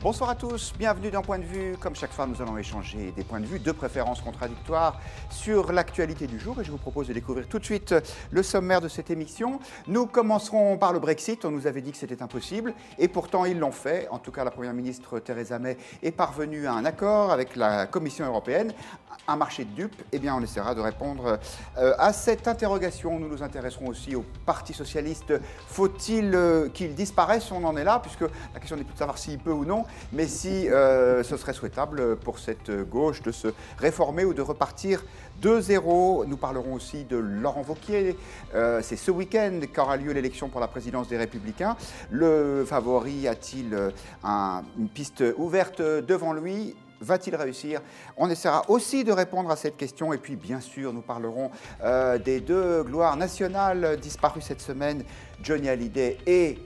Bonsoir à tous, bienvenue dans Point de Vue. Comme chaque fois, nous allons échanger des points de vue, de préférences contradictoires sur l'actualité du jour. Et je vous propose de découvrir tout de suite le sommaire de cette émission. Nous commencerons par le Brexit. On nous avait dit que c'était impossible. Et pourtant, ils l'ont fait. En tout cas, la Première ministre Theresa May est parvenue à un accord avec la Commission européenne. Un marché de dupes. Eh bien, on essaiera de répondre à cette interrogation. Nous nous intéresserons aussi au Parti socialiste. Faut-il qu'il disparaisse? On en est là, puisque la question n'est plus de savoir s'il peut ou non, mais si ce serait souhaitable pour cette gauche de se réformer ou de repartir de zéro. Nous parlerons aussi de Laurent Wauquiez. C'est ce week-end qu'aura lieu l'élection pour la présidence des Républicains. Le favori a-t-il une piste ouverte devant lui? Va-t-il réussir? On essaiera aussi de répondre à cette question. Et puis, bien sûr, nous parlerons des deux gloires nationales disparues cette semaine, Johnny Hallyday et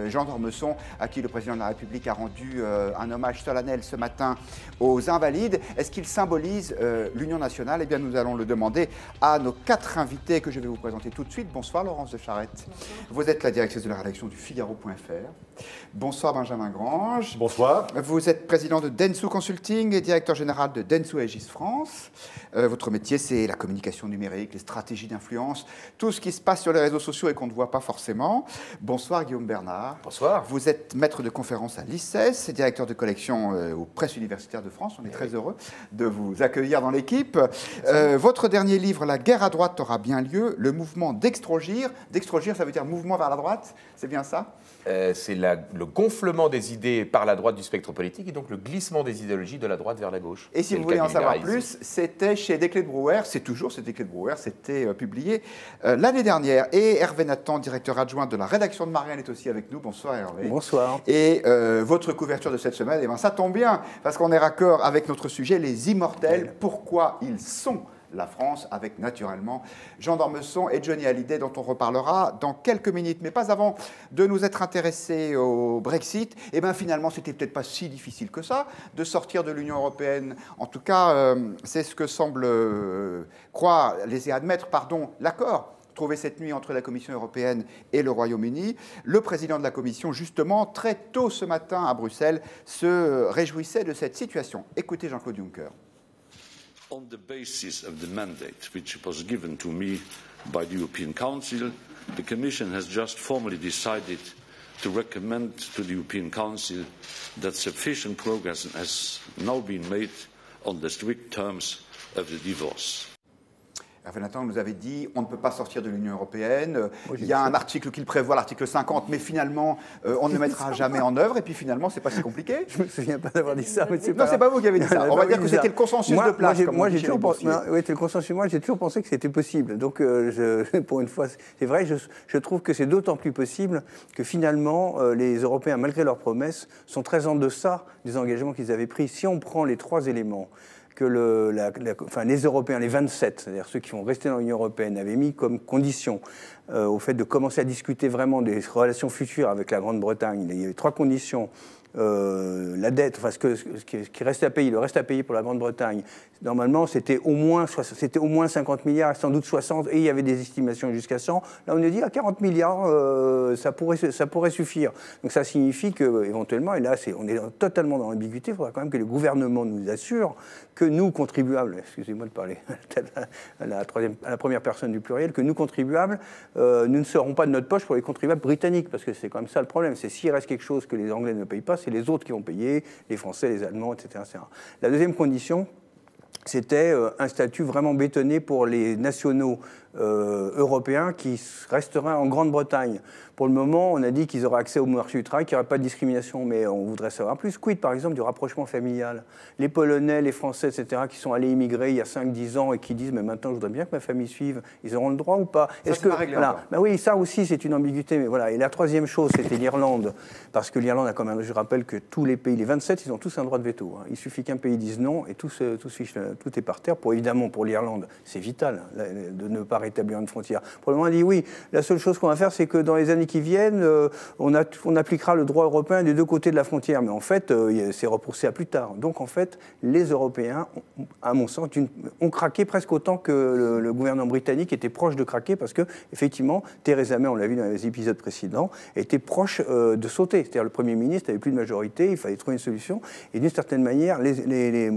Jean d'Ormesson, à qui le président de la République a rendu un hommage solennel ce matin aux Invalides. Est-ce qu'il symbolise l'Union nationale? Eh bien, nous allons le demander à nos 4 invités que je vais vous présenter tout de suite. Bonsoir Laurence de Charette. Bonsoir. Vous êtes la directrice de la rédaction du Figaro.fr. Bonsoir Benjamin Grange. Bonsoir. Vous êtes président de Dentsu Consulting et directeur général de Dentsu Aegis France. Votre métier, c'est la communication numérique, les stratégies d'influence, tout ce qui se passe sur les réseaux sociaux et qu'on ne voit pas forcément. Bonsoir Guillaume Bernard. Bonsoir. Vous êtes maître de conférence à l'ICES, directeur de collection aux presses universitaires de France. On est très heureux de vous accueillir dans l'équipe. Votre dernier livre, La guerre à droite aura bien lieu, le mouvement d'Extrogir. D'Extrogir, ça veut dire mouvement vers la droite, c'est bien ça? C'est le gonflement des idées par la droite du spectre politique et donc le glissement des idéologies de la droite vers la gauche. Et si vous voulez en savoir plus, c'était chez Desclés de Brouwer, c'est toujours chez Desclés de Brouwer, c'était publié l'année dernière. Et Hervé Nathan, directeur adjoint de la rédaction de Marianne, est aussi avec nous. Bonsoir Hervé. Bonsoir. Et votre couverture de cette semaine, eh bien, ça tombe bien, parce qu'on est raccord avec notre sujet, les immortels, pourquoi ils sont la France, avec naturellement Jean d'Ormesson et Johnny Hallyday, dont on reparlera dans quelques minutes. Mais pas avant de nous être intéressés au Brexit. Et bien finalement, c'était peut-être pas si difficile que ça de sortir de l'Union européenne. En tout cas, c'est ce que semble croire, laisser admettre, l'accord trouvé cette nuit entre la Commission européenne et le Royaume-Uni. Le président de la Commission, justement, très tôt ce matin à Bruxelles, se réjouissait de cette situation. Écoutez Jean-Claude Juncker. On the basis of the mandate which was given to me by the European Council, the Commission has just formally decided to recommend to the European Council that sufficient progress has now been made on the strict terms of the divorce. Hervé Nathan nous avait dit on ne peut pas sortir de l'Union européenne. Il y a un article qui le prévoit, l'article 50, mais finalement, on ne le mettra jamais en œuvre. Et puis finalement, c'est pas si compliqué. Je ne me souviens pas d'avoir dit ça. Mais non, c'est pas vous qui avez dit ça. On va dire que c'était le consensus de place. Moi, j'ai toujours pensé. Oui, c'est le consensus. Moi, j'ai toujours pensé que c'était possible. Donc, pour une fois, c'est vrai. Je trouve que c'est d'autant plus possible que finalement, les Européens, malgré leurs promesses, sont très en deçà des engagements qu'ils avaient pris. Si on prend les 3 éléments que les Européens, les 27, c'est-à-dire ceux qui vont rester dans l'Union européenne, avaient mis comme condition au fait de commencer à discuter vraiment des relations futures avec la Grande-Bretagne. Il y avait 3 conditions. La dette, enfin ce qui restait à payer, le reste à payer pour la Grande-Bretagne, normalement c'était au moins 50 milliards, sans doute 60, et il y avait des estimations jusqu'à 100. Là on a dit à 40 milliards, ça pourrait suffire. Donc ça signifie qu'éventuellement, et là on est totalement dans l'ambiguïté, il faudra quand même que le gouvernement nous assure que nous, contribuables, excusez-moi de parler à la première personne du pluriel, que nous, contribuables, nous ne serons pas de notre poche pour les contribuables britanniques, parce que c'est quand même ça le problème, c'est s'il reste quelque chose que les Anglais ne payent pas, c'est les autres qui vont payer, les Français, les Allemands, etc. etc. La deuxième condition, c'était un statut vraiment bétonné pour les nationaux européens qui resteraient en Grande-Bretagne. Pour le moment, on a dit qu'ils auraient accès au marché du travail, qu'il n'y aurait pas de discrimination, mais on voudrait savoir plus. Quid, par exemple, du rapprochement familial? Les Polonais, les Français, etc., qui sont allés immigrer il y a 5-10 ans et qui disent « mais maintenant, je voudrais bien que ma famille suive », ils auront le droit ou pas? Est-ce que voilà. Ben oui, ça aussi, c'est une ambiguïté, mais voilà. Et la troisième chose, c'était l'Irlande, parce que l'Irlande a quand même, je rappelle que tous les pays, les 27, ils ont tous un droit de veto. Hein. Il suffit qu'un pays dise non et tout est par terre. Évidemment, pour l'Irlande, c'est vital de ne pas rétablir une frontière. Pour le moment, on dit oui, la seule chose qu'on va faire, c'est que dans les années qui viennent, on appliquera le droit européen des deux côtés de la frontière. Mais en fait, c'est repoussé à plus tard. Donc en fait, les Européens, à mon sens, ont craqué presque autant que le gouvernement britannique était proche de craquer, parce que effectivement, Theresa May, on l'a vu dans les épisodes précédents, était proche de sauter. C'est-à-dire le Premier ministre n'avait plus de majorité, il fallait trouver une solution. Et d'une certaine manière,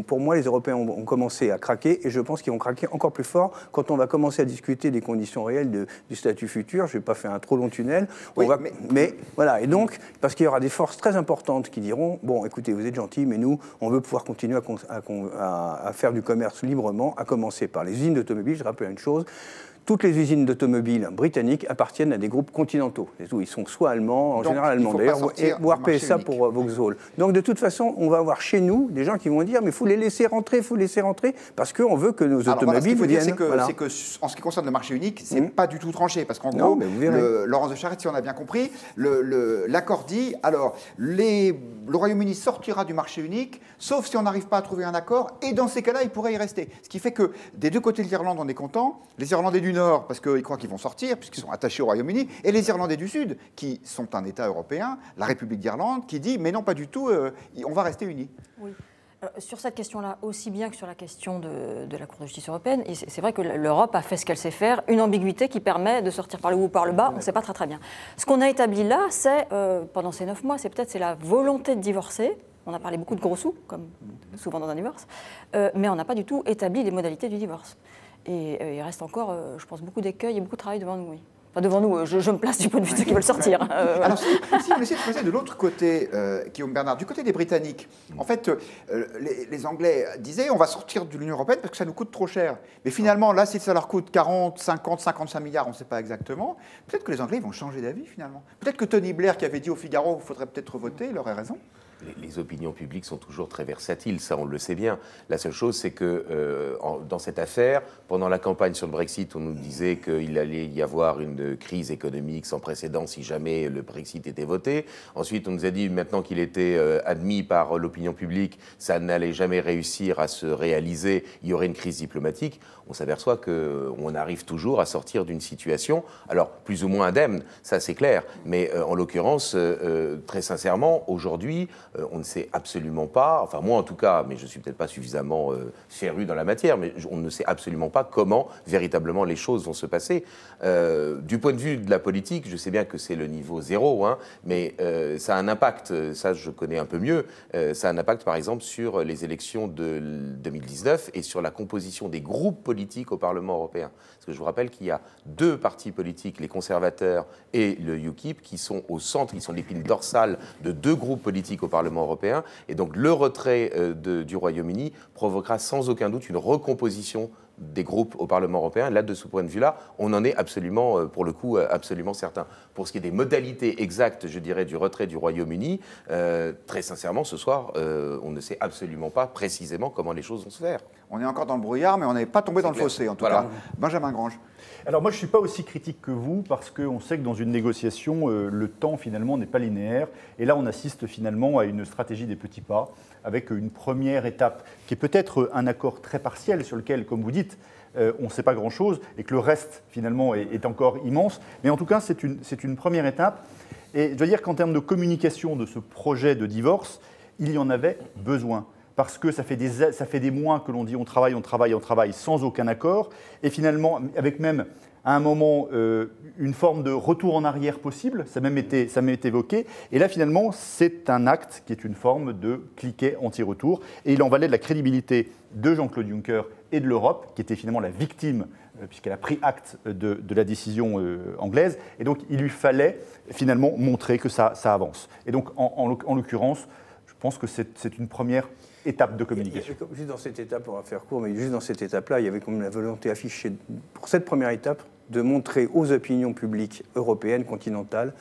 pour moi, les Européens ont commencé à craquer, et je pense qu'ils vont craquer encore plus fort quand on va commencer à discuter des conditions réelles du statut futur. Je ne vais pas faire un trop long tunnel. Oui, mais voilà, et donc, parce qu'il y aura des forces très importantes qui diront, bon, écoutez, vous êtes gentils, mais nous, on veut pouvoir continuer à faire du commerce librement, à commencer par les usines d'automobiles. Je rappelle une chose, toutes les usines d'automobiles britanniques appartiennent à des groupes continentaux. Ils sont soit allemands, en général allemands d'ailleurs, voire PSA pour Vauxhall. Donc de toute façon, on va avoir chez nous des gens qui vont dire mais il faut les laisser rentrer, parce qu'on veut que nos automobiles viennent... C'est que en ce qui concerne le marché unique, c'est pas du tout tranché, parce qu'en gros, Laurence de Charette, si on a bien compris, l'accord dit, alors, le Royaume-Uni sortira du marché unique, sauf si on n'arrive pas à trouver un accord, et dans ces cas-là, il pourrait y rester. Ce qui fait que des deux côtés de l'Irlande, on est content, les Irlandais du Nord, parce qu'ils croient qu'ils vont sortir, puisqu'ils sont attachés au Royaume-Uni, et les Irlandais du Sud, qui sont un État européen, la République d'Irlande, qui dit, mais non, pas du tout, on va rester unis. Oui. Sur cette question-là, aussi bien que sur la question de la Cour de justice européenne, et c'est vrai que l'Europe a fait ce qu'elle sait faire, une ambiguïté qui permet de sortir par le haut ou par le bas, on ne sait pas très bien. Ce qu'on a établi là, c'est, pendant ces 9 mois, c'est la volonté de divorcer. On a parlé beaucoup de gros sous, comme souvent dans un divorce, mais on n'a pas du tout établi les modalités du divorce. Et il reste encore, je pense, beaucoup d'écueils et beaucoup de travail devant nous, oui. Enfin, devant nous, je me place du point de vue de ceux qui veulent sortir. Alors, si on essaie de passer de l'autre côté, Guillaume Bernard, du côté des Britanniques, en fait, les Anglais disaient on va sortir de l'Union européenne parce que ça nous coûte trop cher. Mais finalement, là, si ça leur coûte 40, 50, 55 milliards, on ne sait pas exactement, peut-être que les Anglais vont changer d'avis finalement. Peut-être que Tony Blair, qui avait dit au Figaro il faudrait peut-être voter, il aurait raison. Les opinions publiques sont toujours très versatiles, ça on le sait bien. La seule chose, c'est que dans cette affaire, pendant la campagne sur le Brexit, on nous disait qu'il allait y avoir une crise économique sans précédent si jamais le Brexit était voté. Ensuite, on nous a dit maintenant qu'il était admis par l'opinion publique, ça n'allait jamais réussir à se réaliser, il y aurait une crise diplomatique. On s'aperçoit qu'on arrive toujours à sortir d'une situation, alors plus ou moins indemne, ça c'est clair, mais en l'occurrence, très sincèrement, aujourd'hui, on ne sait absolument pas, enfin moi en tout cas, mais je ne suis peut-être pas suffisamment féru dans la matière, mais on ne sait absolument pas comment véritablement les choses vont se passer. Du point de vue de la politique, je sais bien que c'est le niveau zéro, hein, mais ça a un impact, ça je connais un peu mieux, ça a un impact par exemple sur les élections de 2019 et sur la composition des groupes politiques au Parlement européen. Parce que je vous rappelle qu'il y a 2 partis politiques, les conservateurs et le UKIP, qui sont au centre, qui sont l'épine dorsale de 2 groupes politiques au Parlement européen. Et donc le retrait du Royaume-Uni provoquera sans aucun doute une recomposition des groupes au Parlement européen. Là, de ce point de vue-là, on en est absolument, pour le coup, absolument certain. Pour ce qui est des modalités exactes, je dirais, du retrait du Royaume-Uni, très sincèrement, ce soir, on ne sait absolument pas précisément comment les choses vont se faire. On est encore dans le brouillard, mais on n'est pas tombé dans le fossé, en tout cas. Benjamin Grange. Alors moi, je ne suis pas aussi critique que vous, parce qu'on sait que dans une négociation, le temps, finalement, n'est pas linéaire. Et là, on assiste finalement à une stratégie des petits pas, avec une première étape, qui est peut-être un accord très partiel, sur lequel, comme vous dites, on ne sait pas grand-chose, et que le reste, finalement, est encore immense. Mais en tout cas, c'est une première étape. Et je dois dire qu'en termes de communication de ce projet de divorce, il y en avait besoin. Parce que ça fait des mois que l'on dit on travaille sans aucun accord, et finalement, avec même à un moment une forme de retour en arrière possible, ça a même été évoqué, et là finalement c'est un acte qui est une forme de cliquet anti-retour, et il en valait de la crédibilité de Jean-Claude Juncker et de l'Europe, qui était finalement la victime, puisqu'elle a pris acte de la décision anglaise, et donc il lui fallait finalement montrer que ça avance. Et donc en l'occurrence, je pense que c'est une première étape de communication. Juste dans cette étape, on va faire court, mais juste dans cette étape-là, il y avait quand même la volonté affichée, pour cette première étape, de montrer aux opinions publiques européennes, continentales,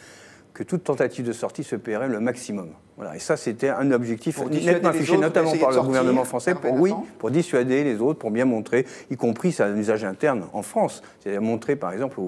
que toute tentative de sortie se paierait le maximum. Voilà, et ça, c'était un objectif Pour dissuader nettement les affiché, autres, notamment essayer par de le sortir, gouvernement français, Hervé Nathan pour dissuader les autres, pour bien montrer, y compris c'est un usage interne en France, c'est-à-dire montrer, par exemple,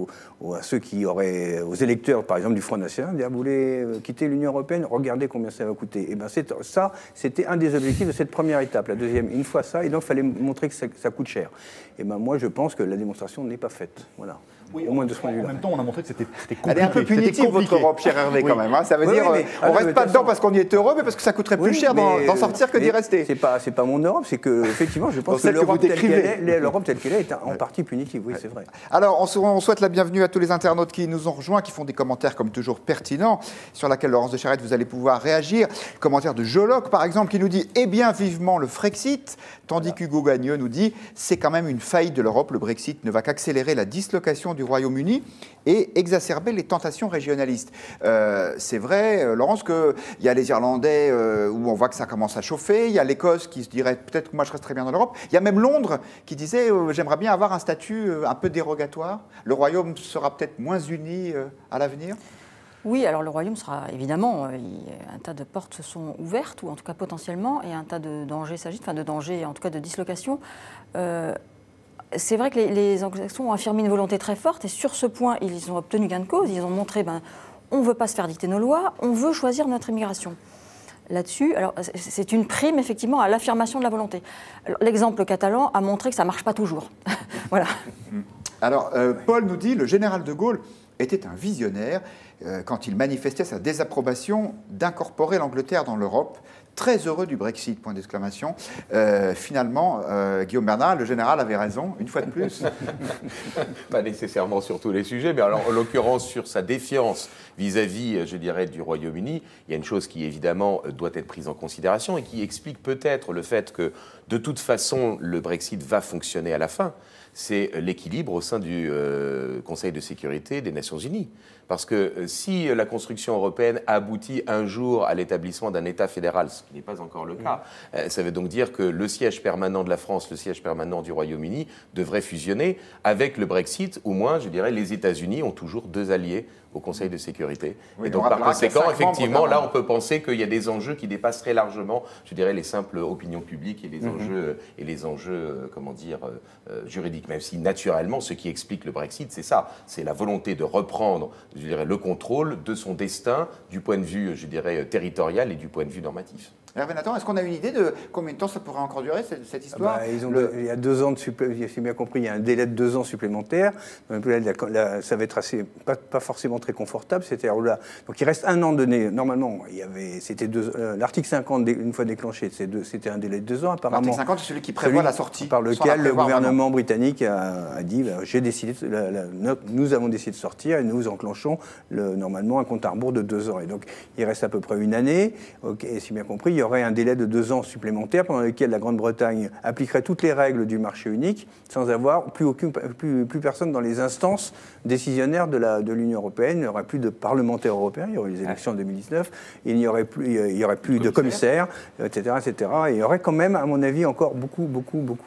à ceux qui auraient, aux électeurs, par exemple, du Front National, dire, vous voulez quitter l'Union européenne, regardez combien ça va coûter. Et bien, ça, c'était un des objectifs de cette première étape. La deuxième, une fois ça, et donc, il fallait montrer que ça coûte cher. Et ben, moi, je pense que la démonstration n'est pas faite. Voilà. Oui, au moins de ce point de vue-là. En même temps, on a montré que c'était compliqué. Elle est un peu punitive, votre Europe, cher Hervé, quand même. Hein. Ça veut dire, on ne reste pas dedans parce qu'on y est heureux, mais parce que ça coûterait plus cher d'en sortir que d'y rester. C'est pas mon Europe, c'est que, effectivement, je pense que l'Europe telle qu'elle est en partie punitive, oui, c'est vrai. Alors, on souhaite la bienvenue à tous les internautes qui nous ont rejoints, qui font des commentaires, comme toujours, pertinents, sur laquelle, Laurence de Charette, vous allez pouvoir réagir. Commentaire de Joloc, par exemple, qui nous dit « Eh bien, vivement le Frexit », tandis qu'Hugo Gagneux nous dit « C'est quand même une faillite de l'Europe, le Brexit ne va qu'accélérer la dislocation du Royaume-Uni » et exacerber les tentations régionalistes. C'est vrai, Laurence, qu'il y a les Irlandais où on voit que ça commence à chauffer, il y a l'Écosse qui se dirait peut-être que moi je resterais bien dans l'Europe, il y a même Londres qui disait j'aimerais bien avoir un statut un peu dérogatoire, le Royaume sera peut-être moins uni à l'avenir. Oui, alors le Royaume sera évidemment, un tas de portes se sont ouvertes, ou en tout cas potentiellement, et un tas de dangers s'agitent, enfin de dangers, en tout cas de dislocation. C'est vrai que les anglo-saxons ont affirmé une volonté très forte et sur ce point, ils ont obtenu gain de cause. Ils ont montré on ne veut pas se faire dicter nos lois, on veut choisir notre immigration. Là-dessus, alors c'est une prime effectivement à l'affirmation de la volonté. L'exemple catalan a montré que ça ne marche pas toujours. Voilà. Alors, Paul nous dit le général de Gaulle était un visionnaire quand il manifestait sa désapprobation d'incorporer l'Angleterre dans l'Europe. Très heureux du Brexit, point d'exclamation. Finalement, Guillaume Bernard, le général avait raison, une fois de plus. Pas nécessairement sur tous les sujets, mais alors, en l'occurrence sur sa défiance vis-à-vis, je dirais, du Royaume-Uni, il y a une chose qui évidemment doit être prise en considération et qui explique peut-être le fait que de toute façon le Brexit va fonctionner à la fin. C'est l'équilibre au sein du Conseil de sécurité des Nations Unies. Parce que si la construction européenne aboutit un jour à l'établissement d'un État fédéral, ce qui n'est pas encore le cas, ça veut donc dire que le siège permanent de la France, le siège permanent du Royaume-Uni devrait fusionner avec le Brexit. Au moins, je dirais, les États-Unis ont toujours deux alliés au Conseil de sécurité. Oui, et donc, par conséquent, effectivement, là, on peut penser qu'il y a des enjeux qui dépasseraient largement, je dirais, les simples opinions publiques et les enjeux, comment dire, juridiques. Même si, naturellement, ce qui explique le Brexit, c'est ça. C'est la volonté de reprendre, je dirais, le contrôle de son destin du point de vue, je dirais, territorial et du point de vue normatif. Hervé Nathan, est-ce qu'on a une idée de combien de temps ça pourrait encore durer, cette histoire? Il y a 2 ans, j'ai bien compris, il y a un délai de 2 ans supplémentaires. Ça va être pas forcément très confortable, c'est-à-dire donc il reste 1 an donné. Normalement, c'était l'article 50, une fois déclenché, c'était un délai de 2 ans. Apparemment, l'article 50, c'est celui qui prévoit la sortie. Par lequel le gouvernement britannique a dit nous avons décidé de sortir et nous enclenchons normalement un compte à rebours de 2 ans. Et donc, il reste à peu près 1 année. Et si bien compris, il y aurait un délai de 2 ans supplémentaires pendant lequel la Grande-Bretagne appliquerait toutes les règles du marché unique sans avoir plus personne dans les instances décisionnaires de l'Union européenne. Il n'y aurait plus de parlementaires européens, il y aurait les élections en 2019, il n'y aurait plus de commissaires, etc., etc. Et il y aurait quand même, à mon avis, encore beaucoup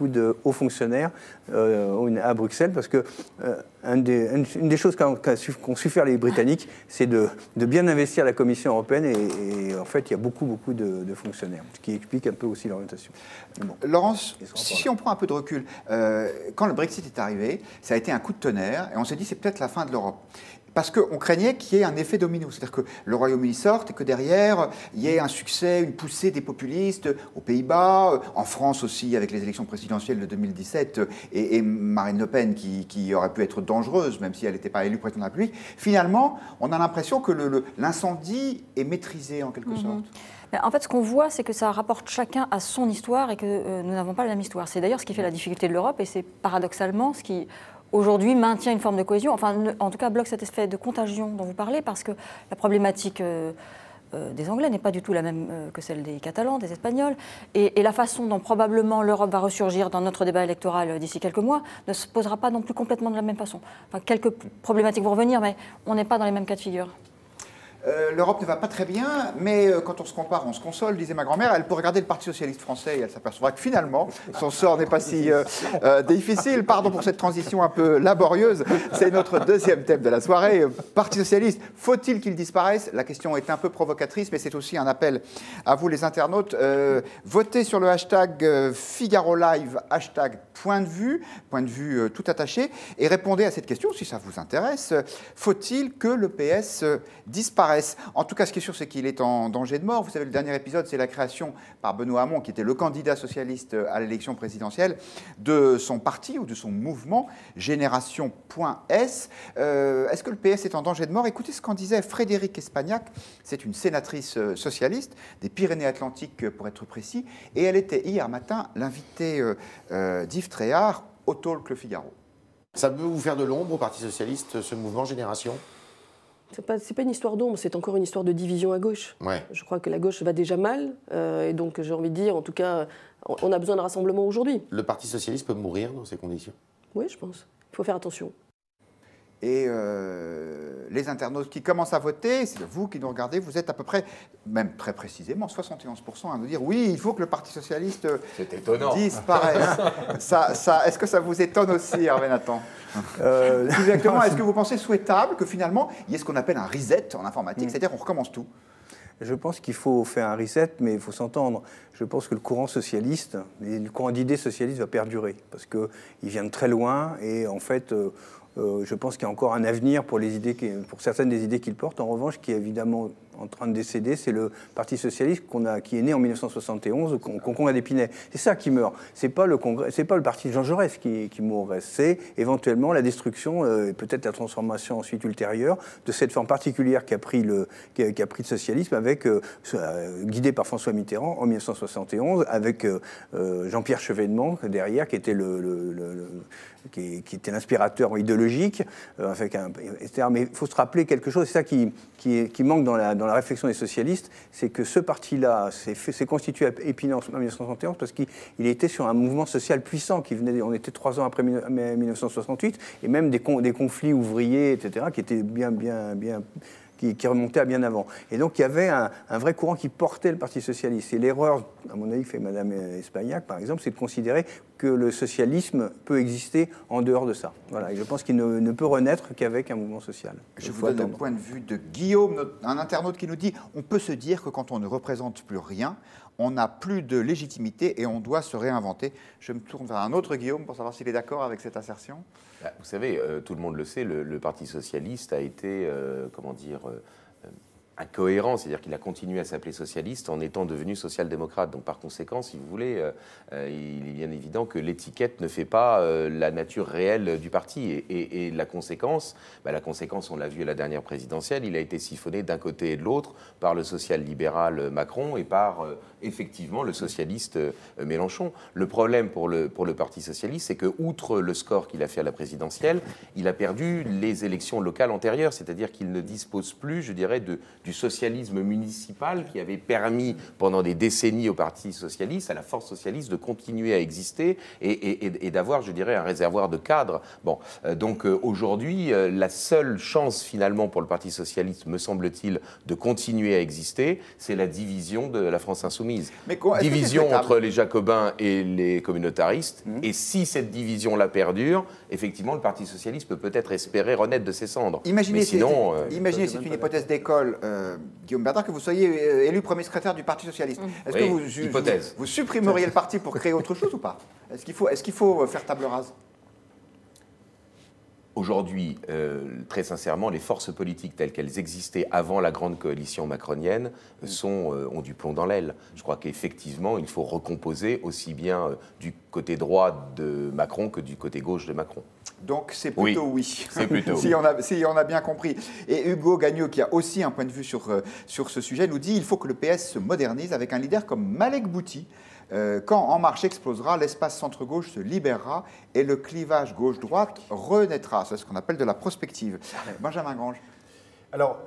de hauts fonctionnaires à Bruxelles, parce que une des choses qu'ont su faire les Britanniques, c'est de bien investir la Commission européenne et en fait, il y a beaucoup de fonctionnaires, ce qui explique un peu aussi l'orientation. Bon. Laurence, si on prend un peu de recul, quand le Brexit est arrivé, ça a été un coup de tonnerre et on s'est dit c'est peut-être la fin de l'Europe. Parce qu'on craignait qu'il y ait un effet domino, c'est-à-dire que le Royaume-Uni sorte et que derrière, il y ait un succès, une poussée des populistes aux Pays-Bas, en France aussi, avec les élections présidentielles de 2017, et Marine Le Pen qui aurait pu être dangereuse, même si elle n'était pas élue présidente de la République. Finalement, on a l'impression que l'incendie est maîtrisé en quelque sorte. En fait, ce qu'on voit, c'est que ça rapporte chacun à son histoire et que nous n'avons pas la même histoire. C'est d'ailleurs ce qui fait la difficulté de l'Europe et c'est paradoxalement ce qui aujourd'hui maintient une forme de cohésion, enfin en tout cas bloque cet effet de contagion dont vous parlez, parce que la problématique des Anglais n'est pas du tout la même que celle des Catalans, des Espagnols, et la façon dont probablement l'Europe va ressurgir dans notre débat électoral d'ici quelques mois ne se posera pas non plus complètement de la même façon. Enfin, quelques problématiques vont revenir, mais on n'est pas dans les mêmes cas de figure. L'Europe ne va pas très bien, mais quand on se compare, on se console, disait ma grand-mère. Elle peut regarder le Parti socialiste français et elle s'apercevra que finalement, son sort n'est pas si difficile. Pardon pour cette transition un peu laborieuse. C'est notre deuxième thème de la soirée. Parti socialiste, faut-il qu'il disparaisse? La question est un peu provocatrice, mais c'est aussi un appel à vous, les internautes. Votez sur le hashtag Figaro Live, hashtag point de vue tout attaché, et répondez à cette question si ça vous intéresse. Faut-il que le PS disparaisse? En tout cas, ce qui est sûr, c'est qu'il est en danger de mort. Vous savez, le dernier épisode, c'est la création par Benoît Hamon, qui était le candidat socialiste à l'élection présidentielle, de son parti ou de son mouvement, Génération.S. Est-ce que le PS est en danger de mort? Écoutez ce qu'en disait Frédérique Espagnac. C'est une sénatrice socialiste des Pyrénées-Atlantiques, pour être précis, et elle était hier matin l'invitée d'Yves Tréhard au talk Le Figaro. Ça peut vous faire de l'ombre au Parti socialiste, ce mouvement Génération? C'est pas une histoire d'ombre, c'est encore une histoire de division à gauche. Ouais. Je crois que la gauche va déjà mal, et donc j'ai envie de dire, en tout cas, on a besoin de rassemblement aujourd'hui. Le Parti socialiste peut mourir dans ces conditions? Oui, je pense. Il faut faire attention. Et les internautes qui commencent à voter, c'est vous qui nous regardez, vous êtes à peu près, même très précisément, 71% à nous dire oui, il faut que le Parti socialiste disparaisse. Est-ce que ça vous étonne aussi, Hervé Nathan? Plus exactement, est-ce que vous pensez souhaitable que finalement, il y ait ce qu'on appelle un reset en informatique, c'est-à-dire qu'on recommence tout? Je pense qu'il faut faire un reset, mais il faut s'entendre. Je pense que le courant socialiste, le courant d'idées socialistes va perdurer, parce qu'il vient de très loin, et en fait, je pense qu'il y a encore un avenir pour certaines des idées qu'il porte. En revanche, qui est évidemment en train de décéder, c'est le Parti socialiste qui est né en 1971 au congrès d'Épinay. C'est ça qui meurt. C'est pas le parti de Jean Jaurès qui mourrait. C'est éventuellement la destruction et peut-être la transformation ensuite ultérieure de cette forme particulière qui a pris le socialisme, guidé par François Mitterrand en 1971, avec Jean-Pierre Chevènement derrière, qui était qui était l'inspirateur idéologique, etc. Mais il faut se rappeler quelque chose, c'est ça qui manque dans la réflexion des socialistes, c'est que ce parti-là s'est constitué à Épinay en 1971 parce qu'il était sur un mouvement social puissant on était 3 ans après 1968, et même des conflits ouvriers, etc., qui étaient qui remontait à bien avant. Et donc, il y avait un vrai courant qui portait le Parti socialiste. Et l'erreur, à mon avis, fait Mme Espagnac, par exemple, c'est de considérer que le socialisme peut exister en dehors de ça. Voilà. Et je pense qu'il ne peut renaître qu'avec un mouvement social. Je vous donne le point de vue de Guillaume, un internaute qui nous dit « On peut se dire que quand on ne représente plus rien, on n'a plus de légitimité et on doit se réinventer. » Je me tourne vers un autre Guillaume pour savoir s'il est d'accord avec cette assertion. Vous savez, tout le monde le sait, le Parti socialiste a été, incohérent, c'est-à-dire qu'il a continué à s'appeler socialiste en étant devenu social-démocrate. Donc par conséquent, si vous voulez, il est bien évident que l'étiquette ne fait pas la nature réelle du parti. Et la conséquence, on l'a vu à la dernière présidentielle, il a été siphonné d'un côté et de l'autre par le social-libéral Macron et par effectivement le socialiste Mélenchon. Le problème pour le Parti socialiste, c'est que, outre le score qu'il a fait à la présidentielle, il a perdu les élections locales antérieures, c'est-à-dire qu'il ne dispose plus, je dirais, du socialisme municipal qui avait permis pendant des décennies au Parti socialiste, à la force socialiste, de continuer à exister et d'avoir, je dirais, un réservoir de cadres. Bon, donc aujourd'hui, la seule chance finalement pour le Parti socialiste, me semble-t-il, de continuer à exister, c'est la division de la France insoumise. Division entre les jacobins et les communautaristes. Et si cette division-là perdure, effectivement, le Parti socialiste peut peut-être espérer renaître de ses cendres. Imaginez, c'est une hypothèse d'école, Guillaume Bernard, que vous soyez élu premier secrétaire du Parti socialiste. Est-ce que vous supprimeriez le parti pour créer autre chose ou pas? Est-ce qu'il faut faire table rase? Aujourd'hui, très sincèrement, les forces politiques telles qu'elles existaient avant la grande coalition macronienne ont du plomb dans l'aile. Je crois qu'effectivement, il faut recomposer aussi bien du côté droit de Macron que du côté gauche de Macron. Donc c'est plutôt oui. C'est plutôt si on a bien compris. Et Hugo Gagnon, qui a aussi un point de vue sur ce sujet, nous dit qu'il faut que le PS se modernise avec un leader comme Malek Bouti. Quand En Marche explosera, l'espace centre-gauche se libérera et le clivage gauche-droite renaîtra. C'est ce qu'on appelle de la prospective. Benjamin Grange. Alors,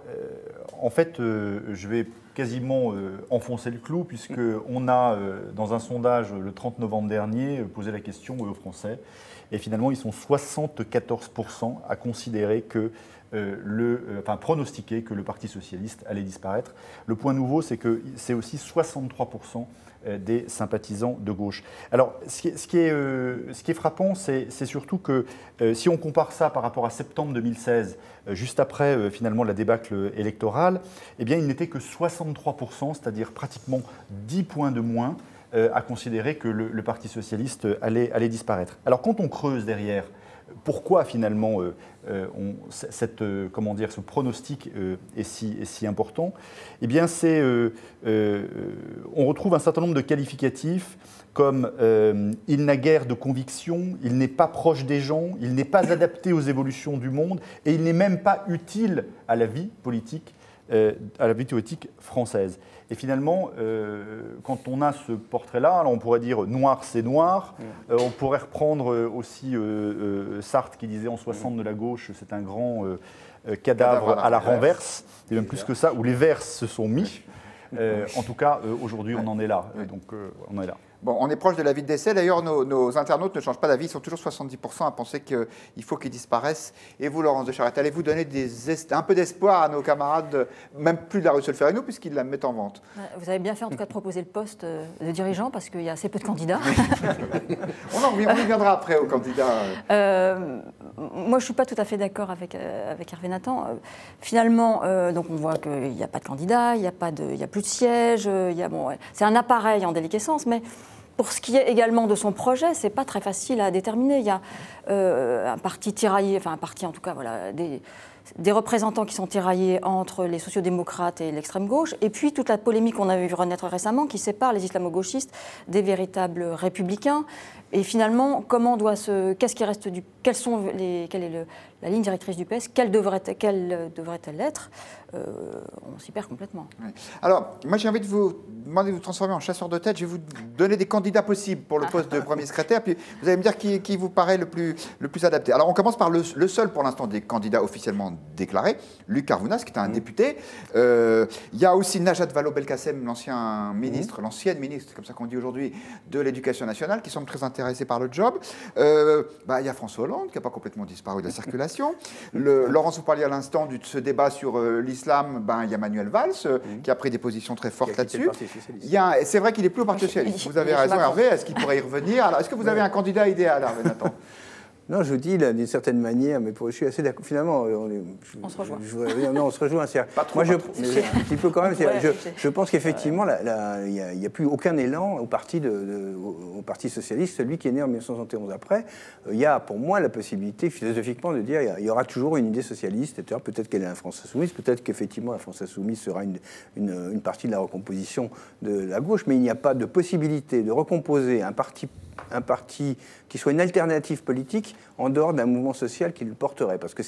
en fait, je vais quasiment enfoncé le clou, puisqu'on a, dans un sondage le 30 novembre dernier, posé la question aux Français. Et finalement, ils sont 74% à considérer que pronostiquer que le Parti socialiste allait disparaître. Le point nouveau, c'est que c'est aussi 63% des sympathisants de gauche. Alors, ce qui est frappant, c'est surtout que si on compare ça par rapport à septembre 2016, juste après finalement la débâcle électorale, eh bien, il n'était que 63%, c'est-à-dire pratiquement 10 points de moins, à considérer que le Parti socialiste allait disparaître. Alors, quand on creuse derrière, pourquoi finalement ce pronostic est si important? Eh bien, on retrouve un certain nombre de qualificatifs comme il n'a guère de conviction, il n'est pas proche des gens, il n'est pas adapté aux évolutions du monde et il n'est même pas utile à la vie politique française. Et finalement, quand on a ce portrait-là, on pourrait dire noir, c'est noir. On pourrait reprendre aussi Sartre qui disait en 60 de la gauche, c'est un grand cadavre à la renverse, et même plus que ça, où les vers se sont mis. En tout cas, aujourd'hui, on en est là. Donc, on est là. Bon, on est proche de l'avis de décès. D'ailleurs, nos internautes ne changent pas d'avis. Ils sont toujours 70% à penser qu'il faut qu'ils disparaissent. Et vous, Laurence de Charette, allez-vous donner un peu d'espoir à nos camarades, même plus de la rue Solferino, puisqu'ils la mettent en vente? Vous avez bien fait, en tout cas, de proposer le poste de dirigeant, parce qu'il y a assez peu de candidats. on y viendra après aux candidats. Moi, je ne suis pas tout à fait d'accord avec Hervé Nathan. Finalement, donc on voit qu'il n'y a pas de candidat, il n'y a plus de sièges. C'est un appareil en déliquescence, mais pour ce qui est également de son projet, ce n'est pas très facile à déterminer. Il y a un parti tiraillé, enfin un parti en tout cas, voilà, des représentants qui sont tiraillés entre les sociodémocrates et l'extrême gauche, et puis toute la polémique qu'on avait vu renaître récemment qui sépare les islamo-gauchistes des véritables républicains. Et finalement, qu'est-ce qui reste quelle est la ligne directrice du PS? Quelle devrait-elle être? On s'y perd complètement. Oui. Alors, moi j'ai envie de vous demander de vous transformer en chasseur de tête. Je vais vous donner des candidats possibles pour le poste de premier secrétaire, puis vous allez me dire qui vous paraît le plus adapté. Alors, on commence par le seul pour l'instant des candidats officiellement déclarés, Luc Carvounas, qui est un député. Il y a aussi Najat Vallaud-Belkacem, l'ancienne ministre, comme ça qu'on dit aujourd'hui, de l'Éducation nationale, qui semble très intéressé par le job. Il y a François Hollande, qui n'a pas complètement disparu de la circulation. Laurence, vous parliez à l'instant de ce débat sur l'islam. Il y a Manuel Valls, qui a pris des positions très fortes là-dessus. C'est vrai qu'il n'est plus au Parti socialiste. Vous avez raison, Hervé. Est-ce qu'il pourrait y revenir? Alors, est-ce que vous avez un candidat idéal, Hervé Nathan? Non, je vous dis, d'une certaine manière, mais je suis assez d'accord. Finalement, on se rejoint. On se rejoint. Un petit peu quand même. Je pense qu'effectivement, il n'y a plus aucun élan au Parti socialiste, celui qui est né en 1971 après. Il y a, pour moi, la possibilité, philosophiquement, de dire il y aura toujours une idée socialiste. Peut-être qu'elle est la France insoumise, peut-être qu'effectivement, la France insoumise sera une partie de la recomposition de la gauche, mais il n'y a pas de possibilité de recomposer un parti qui soit une alternative politique en dehors d'un mouvement social qui le porterait. Parce que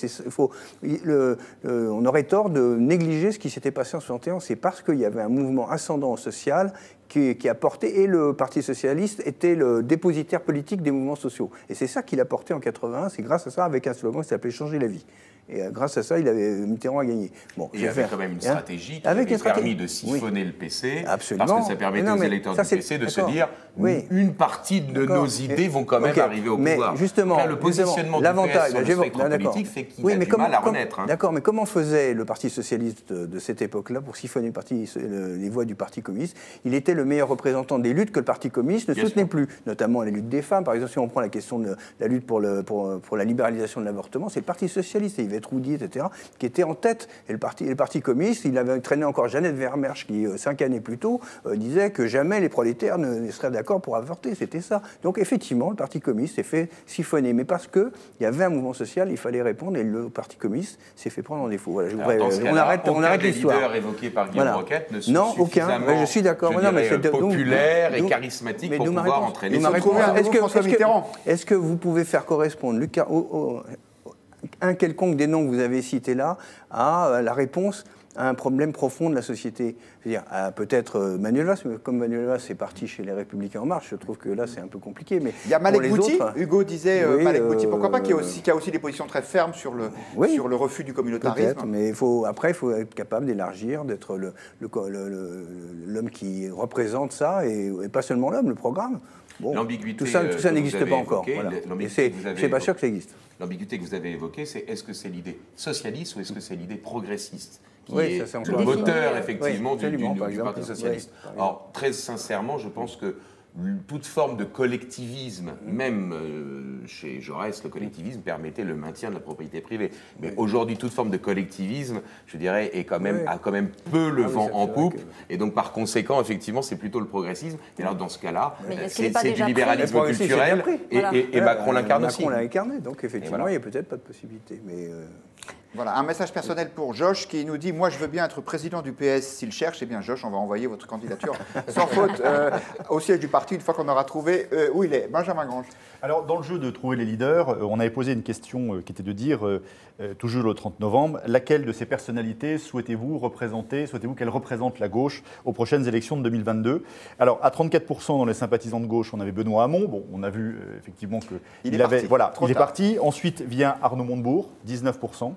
on aurait tort de négliger ce qui s'était passé en 1971. C'est parce qu'il y avait un mouvement ascendant social qui a porté, et le Parti socialiste était le dépositaire politique des mouvements sociaux. Et c'est ça qu'il a porté en 1981. C'est grâce à ça, avec un slogan qui s'appelait « Changer la vie ». Et grâce à ça, Mitterrand a gagné. Bon, il y avait quand même une stratégie qui avait permis de siphonner le PC, absolument, parce que ça permettait aux électeurs du PC de se dire une partie de nos idées vont quand même arriver au pouvoir. Mais justement, le positionnement du PS sur le spectre politique fait qu'il a du mal à renaître. D'accord, mais comment faisait le Parti socialiste de cette époque-là pour siphonner les voix du Parti communiste? Il était le meilleur représentant des luttes que le Parti communiste ne soutenait plus, notamment les luttes des femmes. Par exemple, si on prend la question de la lutte pour la libéralisation de l'avortement, c'est le Parti socialiste, Troudy, etc., qui était en tête. Et le parti communiste, il avait traîné encore Jeannette Vermersch, qui, 5 années plus tôt, disait que jamais les prolétaires ne seraient d'accord pour avorter. C'était ça. Donc, effectivement, le Parti communiste s'est fait siphonner. Mais parce qu'il y avait un mouvement social, il fallait répondre, et le Parti communiste s'est fait prendre en défaut. Voilà, on arrête l'histoire. Aucun des leaders évoqués par Guillaume Roquette ne sont suffisamment, je suis d'accord, populaires et charismatiques pour pouvoir entraîner ce pouvoir. Est-ce que vous pouvez faire correspondre un quelconque des noms que vous avez cités là à la réponse à un problème profond de la société? C'est-à-dire, peut-être Manuel Valls, mais comme Manuel Valls est parti chez les Républicains En Marche, je trouve que là, c'est un peu compliqué. Mais il y a Malek Bouti, autres, Hugo disait oui, Malek Bouti, pourquoi pas, qui a aussi des positions très fermes sur le refus du communautarisme. Peut-être, mais après, il faut être capable d'élargir, d'être l'homme qui représente ça, et pas seulement l'homme, le programme. Bon, l'ambiguïté, tout ça n'existe pas encore. Voilà. Je ne suis pas sûr que ça existe. L'ambiguïté que vous avez évoquée, c'est est-ce que c'est l'idée socialiste ou est-ce que c'est l'idée progressiste qui est le moteur, effectivement, du Parti socialiste. socialiste. Alors, très sincèrement, je pense que toute forme de collectivisme, même chez Jaurès, le collectivisme permettait le maintien de la propriété privée. Mais aujourd'hui, toute forme de collectivisme, je dirais, a quand même peu le vent en poupe. Et donc, par conséquent, effectivement, c'est plutôt le progressisme. Et alors, dans ce cas-là, c'est du libéralisme culturel. Et Macron l'incarne aussi. Macron l'a incarné, donc effectivement, il n'y a peut-être pas de possibilité. Mais Voilà, un message personnel pour Josh qui nous dit « Moi, je veux bien être président du PS s'il cherche. » Eh bien, Josh, on va envoyer votre candidature sans faute au siège du parti une fois qu'on aura trouvé où il est. Benjamin Grange. Alors, dans le jeu de trouver les leaders, on avait posé une question qui était de dire, toujours le 30 novembre, laquelle de ces personnalités souhaitez-vous qu'elle représente la gauche aux prochaines élections de 2022 ? Alors, à 34% dans les sympathisants de gauche, on avait Benoît Hamon. Bon, on a vu effectivement qu'il est parti. Ensuite vient Arnaud Montebourg, 19%.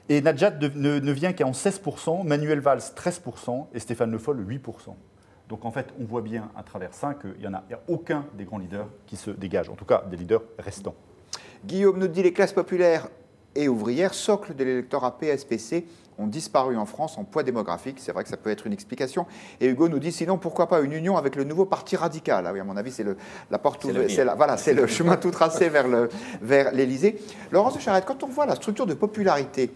Et Najat ne vient qu'à 16%, Manuel Valls 13% et Stéphane Le Foll 8%. Donc en fait, on voit bien à travers ça qu'il n'y a aucun des grands leaders qui se dégage, en tout cas des leaders restants. Guillaume nous dit les classes populaires et ouvrières, socle de l'électorat PSPC, ont disparu en France en poids démographique. C'est vrai que ça peut être une explication. Et Hugo nous dit sinon pourquoi pas une union avec le nouveau parti radical. Ah oui, à mon avis, c'est la porte ouverte. C'est le chemin tout tracé vers l'Élysée. Laurence de Charette, quand on voit la structure de popularité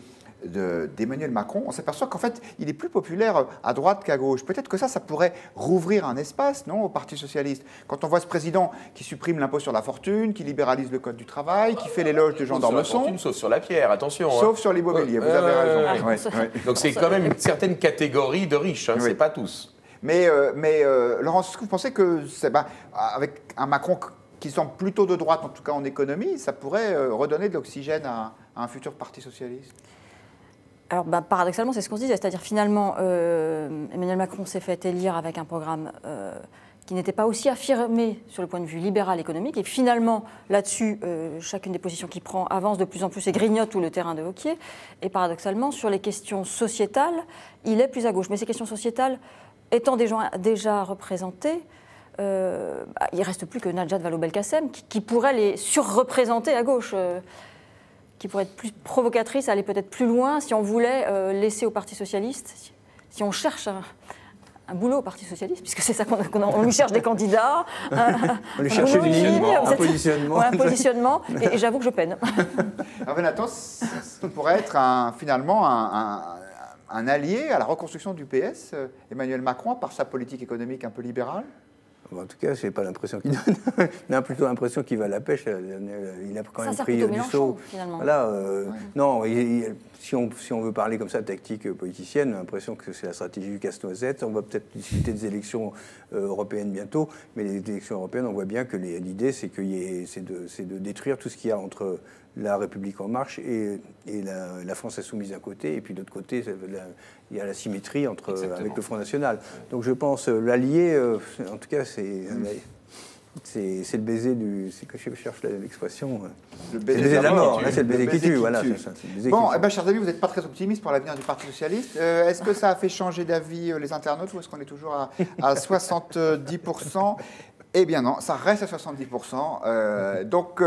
d'Emmanuel Macron, on s'aperçoit qu'en fait, il est plus populaire à droite qu'à gauche. Peut-être que ça pourrait rouvrir un espace, non, au Parti socialiste. Quand on voit ce président qui supprime l'impôt sur la fortune, qui libéralise le code du travail, qui fait l'éloge de Jean d'Ormesson. Sauf sur la pierre, attention. Sauf sur l'immobilier, vous avez raison. Donc c'est quand même une certaine catégorie de riches, c'est pas tous. Mais Laurence, est-ce que vous pensez que, avec un Macron qui semble plutôt de droite, en tout cas en économie, ça pourrait redonner de l'oxygène à un futur Parti socialiste ? Alors, paradoxalement, c'est ce qu'on se disait, c'est-à-dire finalement, Emmanuel Macron s'est fait élire avec un programme qui n'était pas aussi affirmé sur le point de vue libéral économique, et finalement, là-dessus, chacune des positions qu'il prend avance de plus en plus et grignote tout le terrain de Wauquiez, et paradoxalement, sur les questions sociétales, il est plus à gauche. Mais ces questions sociétales, étant déjà représentées, il ne reste plus que Najat Vallaud-Belkacem qui pourrait les surreprésenter à gauche. Qui pourrait être plus provocatrice, aller peut-être plus loin si on voulait laisser au Parti socialiste, si on cherche un boulot au Parti socialiste, puisque c'est ça qu'on lui cherche des candidats. On lui cherche un positionnement, et j'avoue que je peine. Hervé Nathan, ça pourrait être finalement un allié à la reconstruction du PS, Emmanuel Macron, par sa politique économique un peu libérale ? En tout cas, je n'ai pas l'impression qu'il donne. On a plutôt l'impression qu'il va à la pêche. Il a quand même pris du saut. Voilà, non, si on veut parler comme ça de tactique politicienne, on a l'impression que c'est la stratégie du casse-noisette. On va peut-être discuter des élections européennes bientôt, mais les élections européennes, on voit bien que l'idée, c'est de détruire tout ce qu'il y a entre la République En Marche et la France Insoumise d'un côté, et puis de l'autre côté, il y a la symétrie avec le Front National. Donc je pense l'allié, en tout cas, c'est le baiser du... C'est que je cherche l'expression. Le baiser de la mort. Là, c'est le baiser qui tue. Voilà, bon, chers amis, vous n'êtes pas très optimistes pour l'avenir du Parti socialiste. Est-ce que ça a fait changer d'avis les internautes, ou est-ce qu'on est toujours à 70% ? Eh bien non, ça reste à 70%. Donc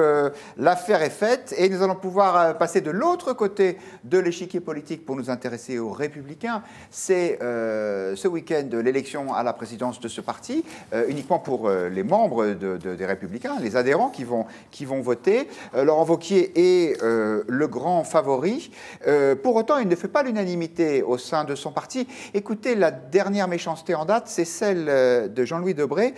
l'affaire est faite et nous allons pouvoir passer de l'autre côté de l'échiquier politique pour nous intéresser aux Républicains. C'est ce week-end l'élection à la présidence de ce parti, uniquement pour les membres des Républicains, les adhérents qui vont voter. Laurent Wauquiez est le grand favori. Pour autant, il ne fait pas l'unanimité au sein de son parti. Écoutez, la dernière méchanceté en date, c'est celle de Jean-Louis Debré,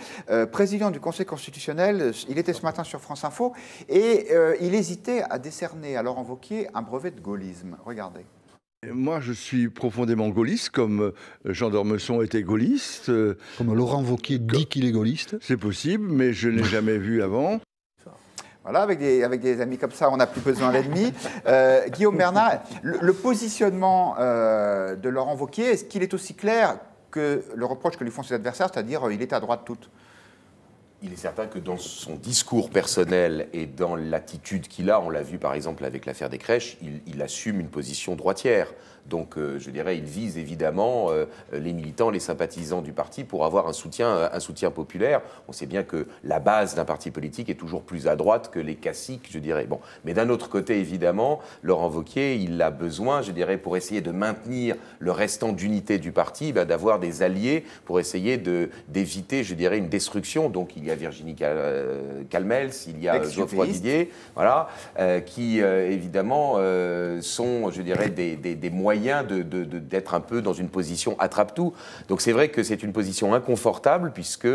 président du Conseil constitutionnel. Il était ce matin sur France Info et il hésitait à décerner à Laurent Wauquiez un brevet de gaullisme. Regardez. Moi, je suis profondément gaulliste, comme Jean d'Ormesson était gaulliste. Comme Laurent Wauquiez dit qu'il est gaulliste. C'est possible, mais je ne l'ai jamais vu avant. Voilà, avec des amis comme ça, on n'a plus besoin d'ennemis. Guillaume Bernard, le positionnement de Laurent Wauquiez, est-ce qu'il est aussi clair que le reproche que lui font ses adversaires, c'est-à-dire il est à droite toute. Il est certain que dans son discours personnel et dans l'attitude qu'il a, on l'a vu par exemple avec l'affaire des crèches, il assume une position droitière. Donc, je dirais, il vise évidemment les militants, les sympathisants du parti pour avoir un soutien populaire. On sait bien que la base d'un parti politique est toujours plus à droite que les caciques, je dirais. Bon. Mais d'un autre côté, évidemment, Laurent Wauquiez, il a besoin, je dirais, pour essayer de maintenir le restant d'unité du parti, d'avoir des alliés pour essayer d'éviter, je dirais, une destruction. Donc, il y a Virginie Calmels, il y a Geoffroy Didier, voilà, qui, évidemment, sont, je dirais, des moyens d'être un peu dans une position attrape-tout. Donc c'est vrai que c'est une position inconfortable puisque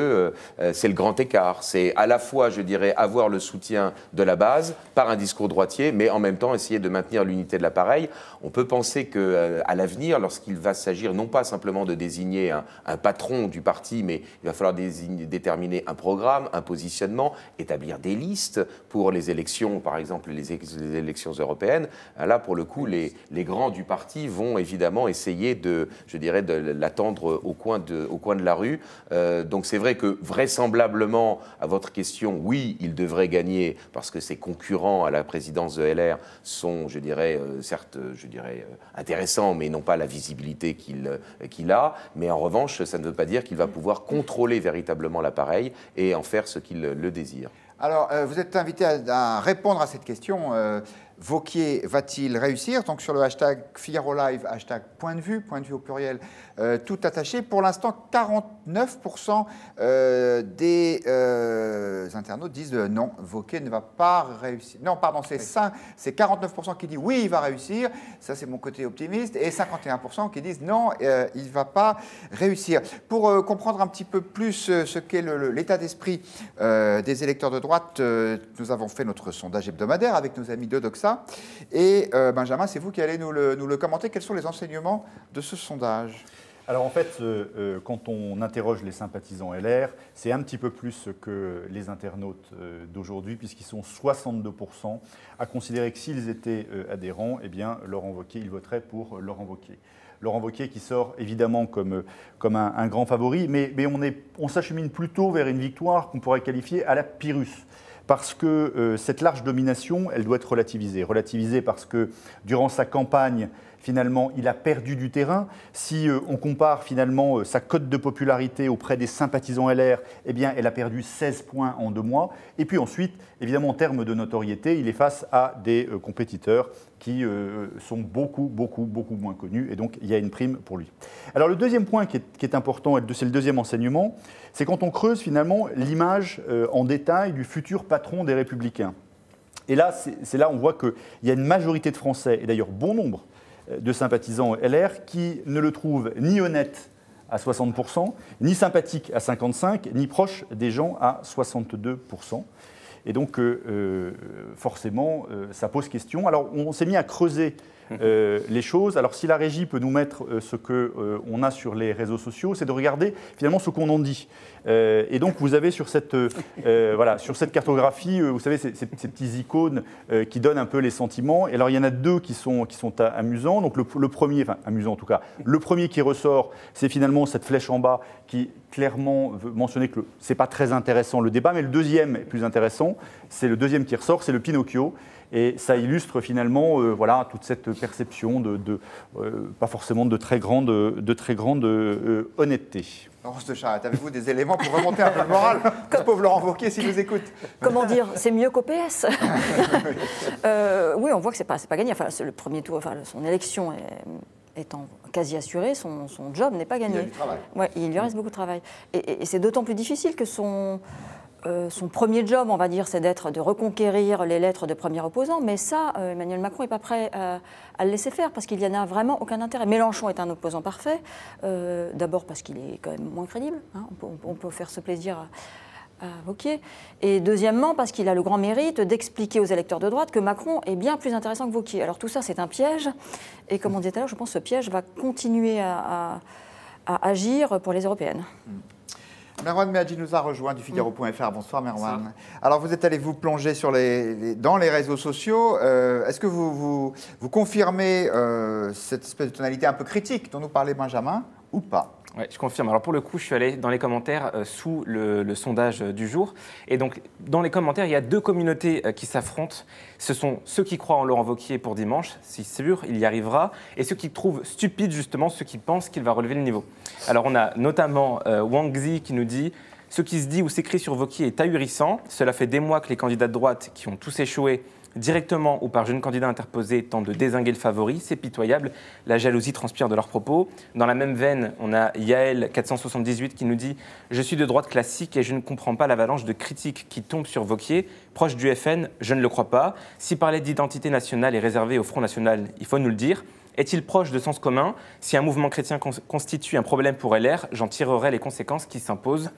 c'est le grand écart. C'est à la fois, je dirais, avoir le soutien de la base par un discours droitier, mais en même temps essayer de maintenir l'unité de l'appareil. On peut penser qu'à l'avenir, lorsqu'il va s'agir non pas simplement de désigner un patron du parti, mais il va falloir déterminer un programme, un positionnement, établir des listes pour les élections, par exemple les élections européennes. Là, pour le coup, les grands du parti vont évidemment essayer de l'attendre au coin de la rue. Donc c'est vrai que vraisemblablement, à votre question, oui, il devrait gagner parce que ses concurrents à la présidence de LR sont, je dirais, certes, intéressants, mais n'ont pas la visibilité qu'il a. Mais en revanche, ça ne veut pas dire qu'il va pouvoir contrôler véritablement l'appareil et en faire ce qu'il le désire. Alors, vous êtes invité à répondre à cette question. Wauquiez va-t-il réussir? Donc sur le hashtag Figaro Live, hashtag point de vue au pluriel, tout attaché. Pour l'instant, 49% des internautes disent non, Wauquiez ne va pas réussir. Non, pardon, c'est 49% qui disent oui, il va réussir. Ça, c'est mon côté optimiste. Et 51% qui disent non, il ne va pas réussir. Pour comprendre un petit peu plus ce qu'est l'état d'esprit des électeurs de droite, nous avons fait notre sondage hebdomadaire avec nos amis de Doxa. Et Benjamin, c'est vous qui allez nous le commenter. Quels sont les enseignements de ce sondage? Alors en fait, quand on interroge les sympathisants LR, c'est un petit peu plus que les internautes d'aujourd'hui, puisqu'ils sont 62% à considérer que s'ils étaient adhérents, eh bien, Laurent Wauquiez, ils voteraient pour Laurent Wauquiez. Laurent Wauquiez qui sort évidemment comme un grand favori, mais on s'achemine plutôt vers une victoire qu'on pourrait qualifier à la Pyrrhus. Parce que cette large domination, elle doit être relativisée. Relativisée parce que durant sa campagne, finalement, il a perdu du terrain. Si on compare finalement sa cote de popularité auprès des sympathisants LR, eh bien, elle a perdu 16 points en 2 mois. Et puis ensuite, évidemment, en termes de notoriété, il est face à des compétiteurs qui sont beaucoup moins connus. Et donc, il y a une prime pour lui. Alors, le deuxième point qui est important, c'est le deuxième enseignement, c'est quand on creuse finalement l'image en détail du futur patron des Républicains. Et là, c'est là où on voit qu'il y a une majorité de Français, et d'ailleurs bon nombre de sympathisants LR, qui ne le trouvent ni honnête à 60%, ni sympathique à 55%, ni proche des gens à 62%. Et donc, forcément, ça pose question. Alors, on s'est mis à creuser les choses. Alors, si la régie peut nous mettre ce qu'on a sur les réseaux sociaux, c'est de regarder finalement ce qu'on en dit. Et donc, vous avez sur cette cartographie, vous savez, ces petits icônes qui donnent un peu les sentiments. Et alors, il y en a deux qui sont amusants. Donc, le premier, enfin amusant en tout cas, le premier qui ressort, c'est finalement cette flèche en bas qui clairement veut mentionner que ce n'est pas très intéressant le débat, mais le deuxième est plus intéressant. C'est le deuxième qui ressort, c'est le Pinocchio. Et ça illustre finalement toute cette perception pas forcément de très grande honnêteté. Laurence de Charette, avez-vous des éléments pour remonter un peu le moral? Ce pauvre Laurent Wauquiez, s'il nous écoute. Comment dire? C'est mieux qu'au PS. Oui, on voit que c'est pas gagné. Enfin, le premier tour, son élection étant quasi assurée, son job n'est pas gagné. Il y a du travail. Ouais, il lui reste beaucoup de travail. Et c'est d'autant plus difficile que son premier job, on va dire, c'est de reconquérir les lettres de premier opposant. Mais ça, Emmanuel Macron n'est pas prêt à le laisser faire parce qu'il n'y en a vraiment aucun intérêt. Mélenchon est un opposant parfait. D'abord parce qu'il est quand même moins crédible. Hein. On peut faire ce plaisir à Wauquiez. Et deuxièmement, parce qu'il a le grand mérite d'expliquer aux électeurs de droite que Macron est bien plus intéressant que Wauquiez. Alors tout ça, c'est un piège. Et comme on disait tout à l'heure, je pense que ce piège va continuer à agir pour les européennes. Merwan Meadji nous a rejoint du Figaro.fr. Bonsoir Merwan. Alors vous êtes allé vous plonger dans les réseaux sociaux. Est-ce que vous confirmez cette espèce de tonalité un peu critique dont nous parlait Benjamin ou pas? Ouais, je confirme. Alors pour le coup, je suis allé dans les commentaires sous le sondage du jour. Et donc, dans les commentaires, il y a deux communautés qui s'affrontent. Ce sont ceux qui croient en Laurent Wauquiez pour dimanche, c'est sûr, il y arrivera, et ceux qui trouvent stupide, justement, ceux qui pensent qu'il va relever le niveau. Alors on a notamment Wang Zi qui nous dit « Ce qui se dit ou s'écrit sur Wauquiez est ahurissant. Cela fait des mois que les candidats de droite qui ont tous échoué directement ou par jeunes candidats interposés tentent de dézinguer le favori, c'est pitoyable, la jalousie transpire de leurs propos. Dans la même veine, on a Yael 478 qui nous dit « Je suis de droite classique et je ne comprends pas l'avalanche de critiques qui tombent sur Wauquiez. Proche du FN, je ne le crois pas. Si parler d'identité nationale est réservé au Front National, il faut nous le dire. Est-il proche de sens commun? Si un mouvement chrétien constitue un problème pour LR, j'en tirerai les conséquences qui s'imposent. »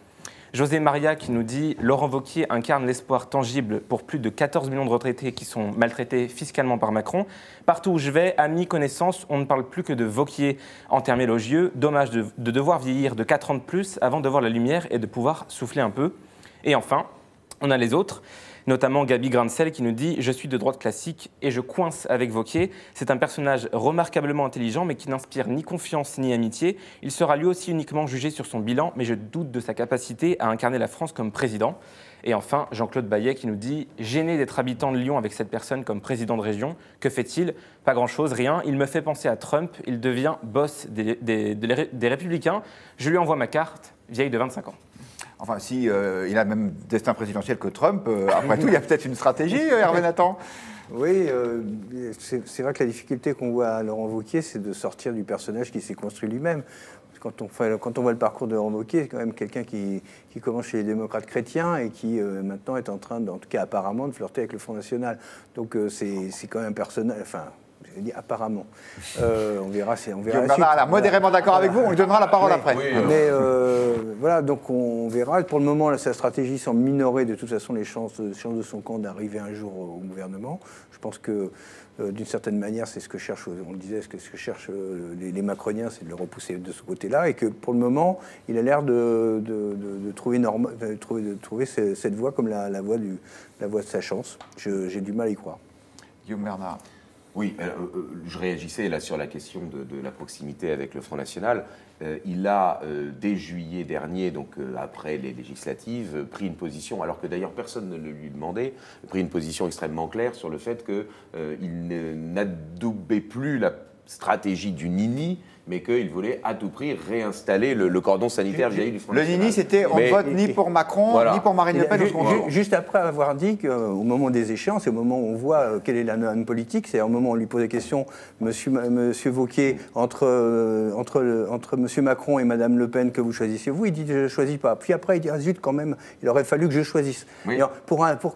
José Maria qui nous dit « Laurent Wauquiez incarne l'espoir tangible pour plus de 14 millions de retraités qui sont maltraités fiscalement par Macron. Partout où je vais, amis, connaissances, on ne parle plus que de Wauquiez en termes élogieux. Dommage de devoir vieillir de 4 ans de plus avant de voir la lumière et de pouvoir souffler un peu. » Et enfin, on a les autres, notamment Gabi Grancel qui nous dit « Je suis de droite classique et je coince avec Wauquiez. C'est un personnage remarquablement intelligent mais qui n'inspire ni confiance ni amitié. Il sera lui aussi uniquement jugé sur son bilan, mais je doute de sa capacité à incarner la France comme président. » Et enfin, Jean-Claude Baillet qui nous dit « Gêné d'être habitant de Lyon avec cette personne comme président de région, que fait-il? Pas grand-chose, rien. Il me fait penser à Trump, il devient boss des Républicains. Je lui envoie ma carte, vieille de 25 ans. » Enfin, si il a même destin présidentiel que Trump, après tout, il y a peut-être une stratégie, Hervé Nathan. Oui, c'est vrai que la difficulté qu'on voit à Laurent Wauquiez, c'est de sortir du personnage qui s'est construit lui-même. Quand on voit le parcours de Laurent Wauquiez, c'est quand même quelqu'un qui commence chez les démocrates chrétiens et qui maintenant est en train, en tout cas apparemment, de flirter avec le Front National. Donc c'est quand même un personnage... Enfin, je dis apparemment. On verra. Bernard, modérément d'accord avec vous, on lui donnera la parole après. Oui, mais voilà, donc on verra. Pour le moment, sa stratégie semble minorer de toute façon les chances de son camp d'arriver un jour au gouvernement. Je pense que d'une certaine manière, c'est ce que cherchent, on le disait, ce que cherchent les macroniens, c'est de le repousser de ce côté-là, et que pour le moment, il a l'air de trouver cette voie comme la voie de sa chance. J'ai du mal à y croire. Guillaume Bernard. Oui, je réagissais là sur la question de la proximité avec le Front National. Il a, dès juillet dernier, donc après les législatives, pris une position, alors que d'ailleurs personne ne le lui demandait, pris une position extrêmement claire sur le fait qu'il n'adoubait plus la stratégie du Nini, mais qu'il voulait à tout prix réinstaller le cordon sanitaire vis-à-vis du Front National. Le Nini, c'était on vote ni pour Macron, ni pour Marine Le Pen. Juste après avoir dit qu'au moment des échéances, au moment où on voit quelle est la norme politique, c'est au moment où on lui pose la question, Monsieur Wauquiez, entre Monsieur Macron et Madame Le Pen, que vous choisissez vous, il dit je ne choisis pas. Puis après, il dit zut, quand même, il aurait fallu que je choisisse. Oui.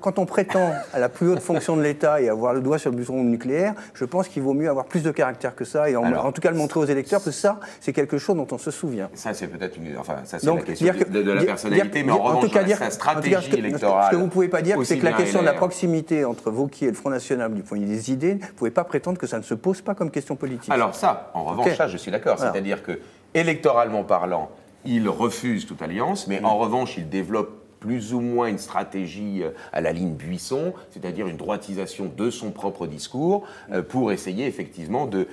Quand on prétend à la plus haute fonction de l'État et avoir le doigt sur le bouton nucléaire, je pense qu'il vaut mieux avoir plus de caractère que ça et en tout cas le montrer aux électeurs. Que ça, c'est quelque chose dont on se souvient. Ça, c'est peut-être la question de la personnalité, mais en revanche, sa stratégie électorale. Ce que vous ne pouvez pas dire, c'est que la question de la proximité entre Wauquiez et le Front National, du point de vue des idées, vous ne pouvez pas prétendre que ça ne se pose pas comme question politique. Alors ça, en revanche, ça, je suis d'accord. Voilà. C'est-à-dire que, électoralement parlant, il refuse toute alliance, mais en revanche, il développe plus ou moins une stratégie à la ligne Buisson, c'est-à-dire une droitisation de son propre discours pour essayer effectivement de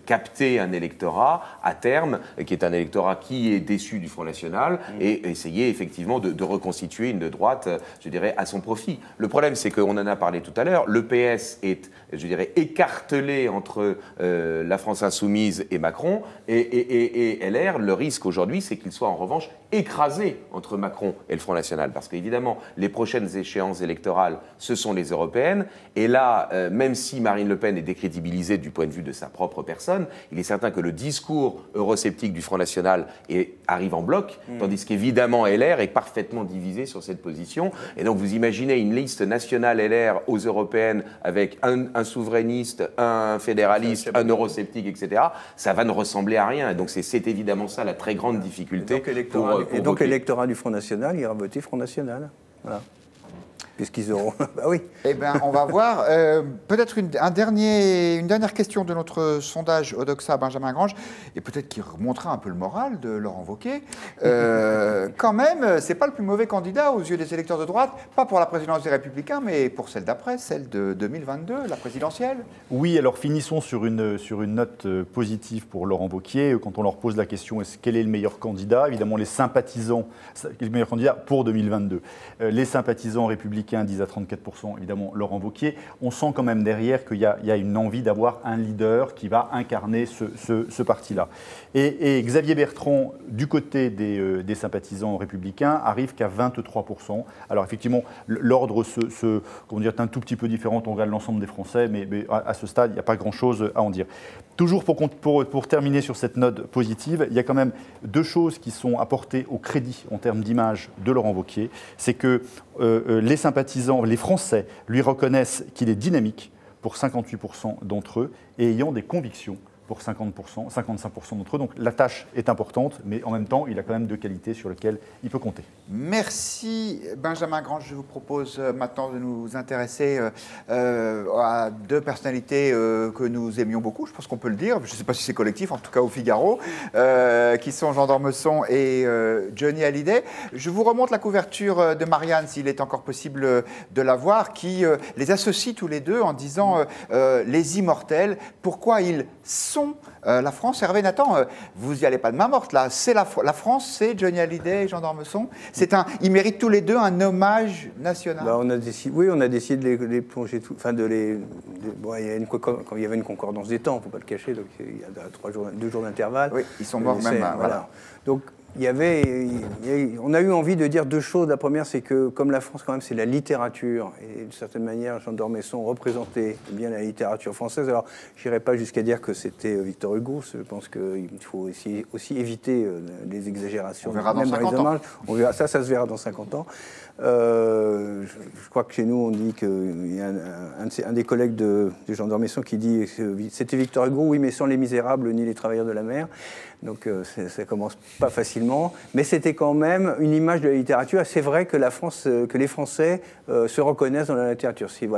capter un électorat à terme, qui est un électorat qui est déçu du Front National, et essayer effectivement de reconstituer une droite, je dirais, à son profit. Le problème, c'est qu'on en a parlé tout à l'heure, le PS est, je dirais, écartelé entre la France Insoumise et Macron, et LR, le risque aujourd'hui, c'est qu'il soit en revanche écrasé entre Macron et le Front National, parce qu'évidemment, les prochaines échéances électorales, ce sont les européennes, et là, même si Marine Le Pen est décrédibilisée du point de vue de sa propre personne, il est certain que le discours eurosceptique du Front National arrive en bloc, tandis qu'évidemment, LR est parfaitement divisé sur cette position, et donc vous imaginez une liste nationale LR aux européennes avec un souverainiste, un fédéraliste, un eurosceptique, etc., ça va ne ressembler à rien, et donc c'est évidemment ça la très grande difficulté. Et donc l'électorat du Front National ira voter Front National. Voilà. puisqu'ils auront... bah oui. Eh bien, on va voir. Peut-être une dernière question de notre sondage Odoxa Benjamin Grange, et peut-être qui remontera un peu le moral de Laurent Wauquiez. Quand même, c'est pas le plus mauvais candidat aux yeux des électeurs de droite, pas pour la présidence des Républicains, mais pour celle d'après, celle de 2022, la présidentielle. Oui, alors finissons sur une note positive pour Laurent Wauquiez. Quand on leur pose la question, quel est le meilleur candidat? Évidemment, les sympathisants, le meilleur candidat pour 2022. Les sympathisants républicains disent à 34%, évidemment, Laurent Wauquiez. On sent quand même derrière qu'il y a une envie d'avoir un leader qui va incarner ce parti-là. Et Xavier Bertrand, du côté des sympathisants républicains, arrive qu'à 23%. Alors effectivement, l'ordre est un tout petit peu différent, on regarde l'ensemble des Français, mais à ce stade, il n'y a pas grand-chose à en dire. Toujours pour terminer sur cette note positive, il y a quand même deux choses qui sont apportées au crédit en termes d'image de Laurent Wauquiez. C'est que les sympathisants, les Français, lui reconnaissent qu'il est dynamique pour 58% d'entre eux et ayant des convictions pour 50%, 55% d'entre eux. Donc la tâche est importante, mais en même temps, il a quand même deux qualités sur lesquelles il peut compter. Merci Benjamin Grange. Je vous propose maintenant de nous intéresser à deux personnalités que nous aimions beaucoup, je pense qu'on peut le dire, je ne sais pas si c'est collectif, en tout cas au Figaro, qui sont Jean d'Ormesson et Johnny Hallyday. Je vous remonte la couverture de Marianne, s'il est encore possible de la voir, qui les associe tous les deux en disant les immortels, pourquoi ils sont la France. Hervé Nathan, vous n'y allez pas de main morte là. C'est la France, c'est Johnny Hallyday et Jean d'Ormesson. Ils méritent tous les deux un hommage national. Bah, on a décidé de les plonger tout. Enfin, bon, quand il y avait une concordance des temps, il ne faut pas le cacher. Donc il y a 2 jours d'intervalle. Oui, ils sont morts même. Voilà. Donc on a eu envie de dire deux choses. La première, c'est que comme la France, quand même, c'est la littérature, et d'une certaine manière, Jean d'Ormesson représentait bien la littérature française. Alors, je n'irai pas jusqu'à dire que c'était Victor Hugo. Je pense qu'il faut aussi éviter les exagérations. On verra dans 50 ans. On verra, ça se verra dans 50 ans. Je crois que chez nous, on dit qu'il y a un des collègues de Jean d'Ormesson qui dit que c'était Victor Hugo, oui, mais sans les misérables ni les travailleurs de la mer. Donc ça commence pas facilement, mais c'était quand même une image de la littérature. C'est vrai que que les Français se reconnaissent dans la littérature. S'il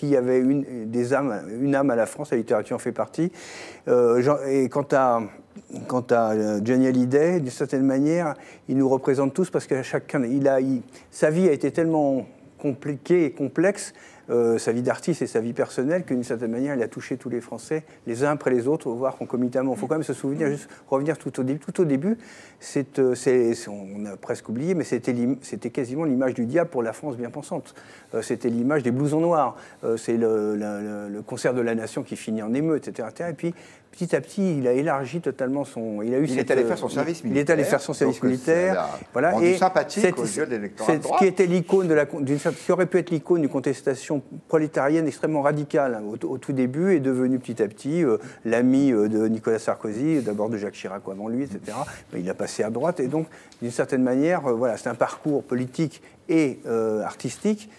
y avait une âme à la France, la littérature en fait partie. Et quant à Johnny Hallyday, d'une certaine manière, il nous représente tous parce que sa vie a été tellement compliquée et complexe, sa vie d'artiste et sa vie personnelle, qu'une certaine manière, il a touché tous les Français, les uns après les autres, voire concomitamment. Il faut quand même se souvenir, juste revenir tout au début, on a presque oublié, mais c'était quasiment l'image du diable pour la France bien pensante. C'était l'image des blousons noirs. C'est le concert de la Nation qui finit en émeute, etc. Et puis, petit à petit, il a élargi totalement son... Il est allé faire son service militaire. Il est allé faire son service militaire. Voilà. Et sympathique aux yeux de l'électorat de droite. Qui était l'icône qui aurait pu être l'icône d'une contestation prolétarienne extrêmement radicale au tout début, est devenu petit à petit l'ami de Nicolas Sarkozy, d'abord de Jacques Chirac avant lui, etc. Il a passé à droite, et donc, d'une certaine manière, c'est un parcours politique et artistique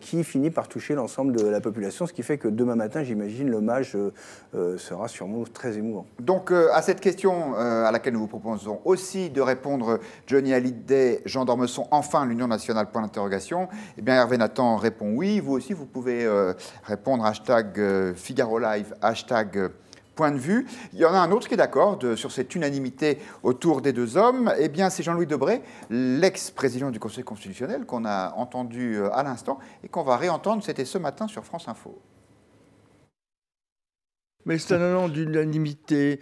qui finit par toucher l'ensemble de la population, ce qui fait que demain matin, j'imagine, l'hommage sera sûrement très émouvant. Donc, à cette question à laquelle nous vous proposons aussi de répondre Johnny Hallyday, Jean d'Ormesson, enfin l'Union nationale, point d'interrogation, eh bien Hervé Nathan répond oui. Vous aussi, vous pouvez répondre #Figaro Live, Point de vue. Il y en a un autre qui est d'accord sur cette unanimité autour des deux hommes. Eh bien, c'est Jean-Louis Debré, l'ex-président du Conseil constitutionnel, qu'on a entendu à l'instant et qu'on va réentendre. C'était ce matin sur France Info. Mais c'est un élan d'unanimité.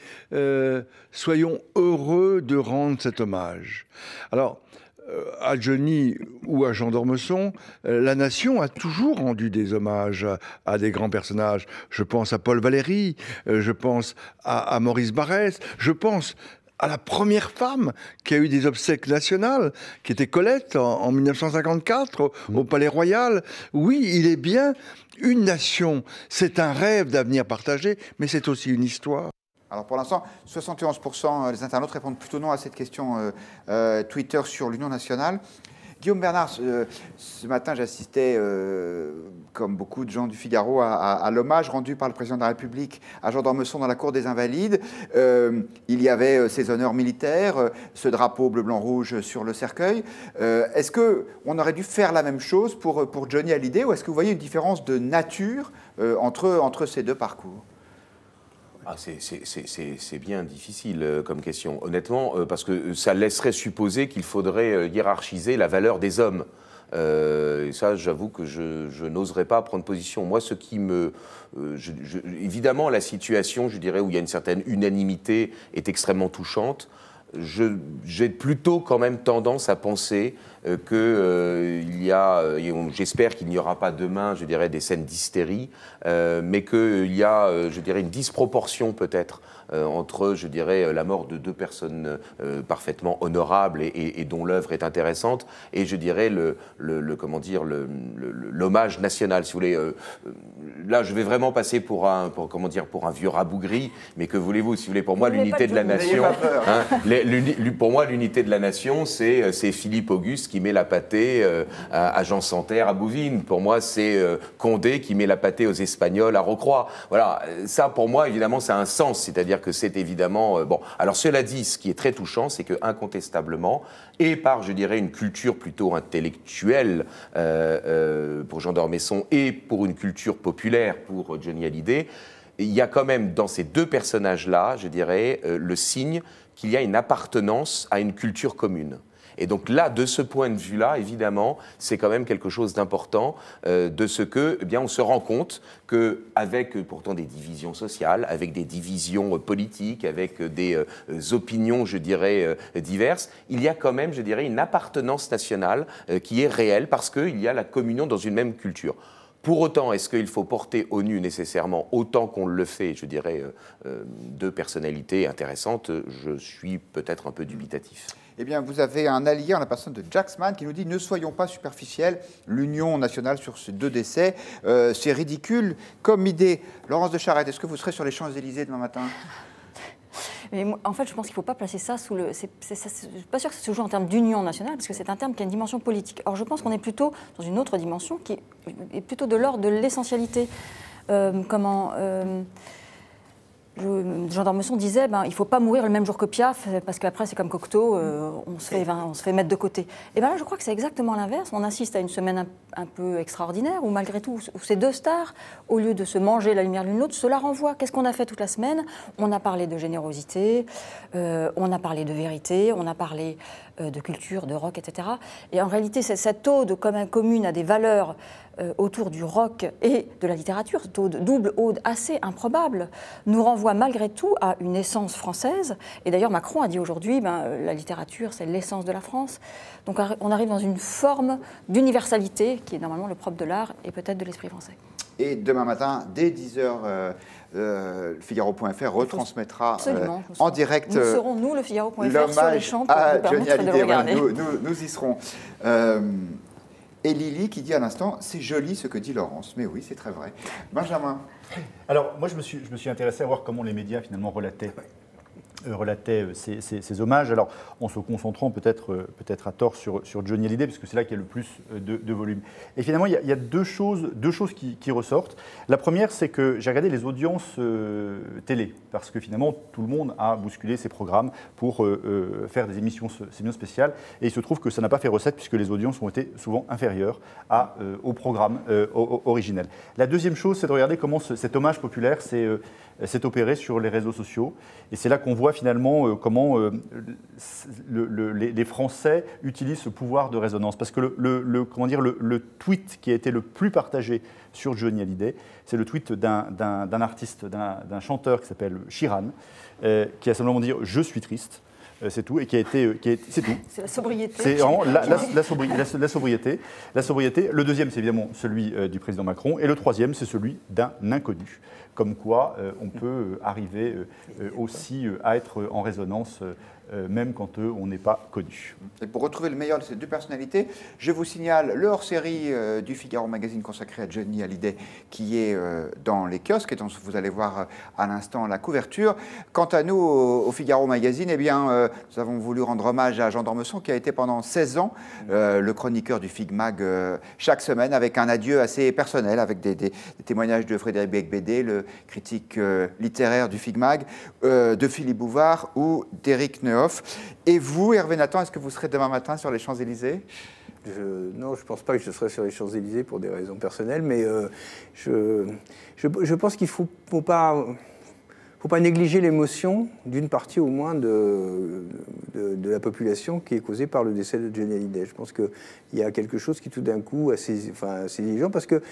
Soyons heureux de rendre cet hommage. Alors, à Johnny ou à Jean d'Ormesson, la nation a toujours rendu des hommages à des grands personnages. Je pense à Paul Valéry, je pense à Maurice Barrès, je pense à la première femme qui a eu des obsèques nationales, qui était Colette en 1954 au Palais Royal. Oui, il est bien une nation. C'est un rêve d'avenir partagé, mais c'est aussi une histoire. Alors pour l'instant, 71% des internautes répondent plutôt non à cette question Twitter sur l'Union nationale. Guillaume Bernard, ce matin j'assistais comme beaucoup de gens du Figaro, à l'hommage rendu par le président de la République à Jean d'Ormesson dans la cour des Invalides. Il y avait ces honneurs militaires, ce drapeau bleu-blanc-rouge sur le cercueil. Est-ce qu'on aurait dû faire la même chose pour Johnny Hallyday, ou est-ce que vous voyez une différence de nature entre ces deux parcours? C'est bien difficile comme question, honnêtement, parce que ça laisserait supposer qu'il faudrait hiérarchiser la valeur des hommes. Et ça, j'avoue que je n'oserais pas prendre position. Moi, ce qui me... évidemment, la situation, je dirais, où il y a une certaine unanimité est extrêmement touchante. J'ai plutôt quand même tendance à penser qu'il y a, j'espère qu'il n'y aura pas demain, je dirais, des scènes d'hystérie, mais qu'il y a, je dirais, une disproportion peut-être entre, je dirais, la mort de deux personnes parfaitement honorables et dont l'œuvre est intéressante, et je dirais l'hommage national, si vous voulez. Là, je vais vraiment passer pour un vieux rabougri, mais que voulez-vous, si vous voulez, pour moi, l'unité de la nation, pour moi, l'unité de la nation, c'est Philippe Auguste qui met la pâtée à Jean Santerre à Bouvines. Pour moi, c'est Condé qui met la pâtée aux Espagnols à Rocroi. Voilà, ça, pour moi, évidemment, ça a un sens, c'est-à-dire que c'est évidemment... bon, alors cela dit, ce qui est très touchant, c'est que incontestablement, et par, je dirais, une culture plutôt intellectuelle pour Jean d'Ormesson et pour une culture populaire pour Johnny Hallyday, il y a quand même dans ces deux personnages-là, je dirais, le signe qu'il y a une appartenance à une culture commune. Et donc là, de ce point de vue-là, évidemment, c'est quand même quelque chose d'important de ce que, eh bien, on se rend compte qu'avec pourtant des divisions sociales, avec des divisions politiques, avec des opinions, je dirais, diverses, il y a quand même, je dirais, une appartenance nationale qui est réelle parce qu'il y a la communion dans une même culture. Pour autant, est-ce qu'il faut porter au nu nécessairement autant qu'on le fait, je dirais, deux personnalités intéressantes? Je suis peut-être un peu dubitatif. Eh bien, vous avez un allié en la personne de Jacksman qui nous dit « Ne soyons pas superficiels, l'union nationale sur ces deux décès, c'est ridicule comme idée. » Laurence de Charette, est-ce que vous serez sur les Champs-Élysées demain matin ? Mais moi, en fait, je pense qu'il ne faut pas placer ça sous le... Je ne suis pas sûre que ça se joue en termes d'union nationale, parce que c'est un terme qui a une dimension politique. Or, je pense qu'on est plutôt dans une autre dimension qui est plutôt de l'ordre de l'essentialité. Jean d'Ormesson disait il ne faut pas mourir le même jour que Piaf, parce qu'après, c'est comme Cocteau, on se fait mettre de côté. Et bien là, je crois que c'est exactement l'inverse. On assiste à une semaine un peu extraordinaire, où malgré tout, où ces deux stars, au lieu de se manger la lumière l'une l'autre, se la renvoient. Qu'est-ce qu'on a fait toute la semaine? On a parlé de générosité, on a parlé de vérité, on a parlé de culture, de rock, etc. Et en réalité, cette ode commune à des valeurs autour du rock et de la littérature, cette double ode assez improbable, nous renvoie malgré tout à une essence française. Et d'ailleurs, Macron a dit aujourd'hui, la littérature, c'est l'essence de la France. Donc on arrive dans une forme d'universalité qui est normalement le propre de l'art et peut-être de l'esprit français. Et demain matin, dès 10h, Figaro.fr retransmettra en direct nous serons, nous, le Figaro.fr, sur les champs pour vous permettre de le regarder. Nous y serons. Et Lily qui dit à l'instant, c'est joli ce que dit Laurence. Mais oui, c'est très vrai. Benjamin. Alors, moi, je me suis intéressé à voir comment les médias, finalement, relataient ces hommages. Alors, en se concentrant peut-être à tort sur Johnny Hallyday, parce que c'est là qu'il y a le plus de volume. Et finalement, il y a deux choses qui ressortent. La première, c'est que j'ai regardé les audiences télé, parce que finalement, tout le monde a bousculé ses programmes pour faire des émissions spéciales. Et il se trouve que ça n'a pas fait recette, puisque les audiences ont été souvent inférieures au programme originel. La deuxième chose, c'est de regarder comment cet hommage populaire s'est opéré sur les réseaux sociaux. Et c'est là qu'on voit finalement comment les Français utilisent ce pouvoir de résonance. Parce que le tweet qui a été le plus partagé sur Johnny Hallyday, c'est le tweet d'un artiste, d'un chanteur qui s'appelle Sheeran, qui a simplement dit « Je suis triste ». C'est tout, et qui a été c'est tout. C'est la sobriété. C'est vraiment la sobriété. La sobriété. Le deuxième, c'est évidemment celui du président Macron, et le troisième, c'est celui d'un inconnu. Comme quoi, on peut arriver aussi à être en résonance même quand on n'est pas connu. Et pour retrouver le meilleur de ces deux personnalités, je vous signale le hors-série du Figaro Magazine consacré à Johnny Hallyday qui est dans les kiosques et dont vous allez voir à l'instant la couverture. Quant à nous, au Figaro Magazine, eh bien, nous avons voulu rendre hommage à Jean d'Ormesson qui a été pendant 16 ans le chroniqueur du Fig Mag chaque semaine avec un adieu assez personnel, avec des témoignages de Frédéric Becbédé, le critique littéraire du Fig Mag, de Philippe Bouvard ou d'Éric Neuhoff. Et vous, Hervé Nathan, est-ce que vous serez demain matin sur les Champs-Élysées ? Non, je ne pense pas que je serai sur les Champs-Élysées pour des raisons personnelles, mais je pense qu'il ne faut pas négliger l'émotion d'une partie au moins de la population qui est causée par le décès de Johnny Hallyday. Je pense qu'il y a quelque chose qui tout d'un coup a saisi les gens, parce que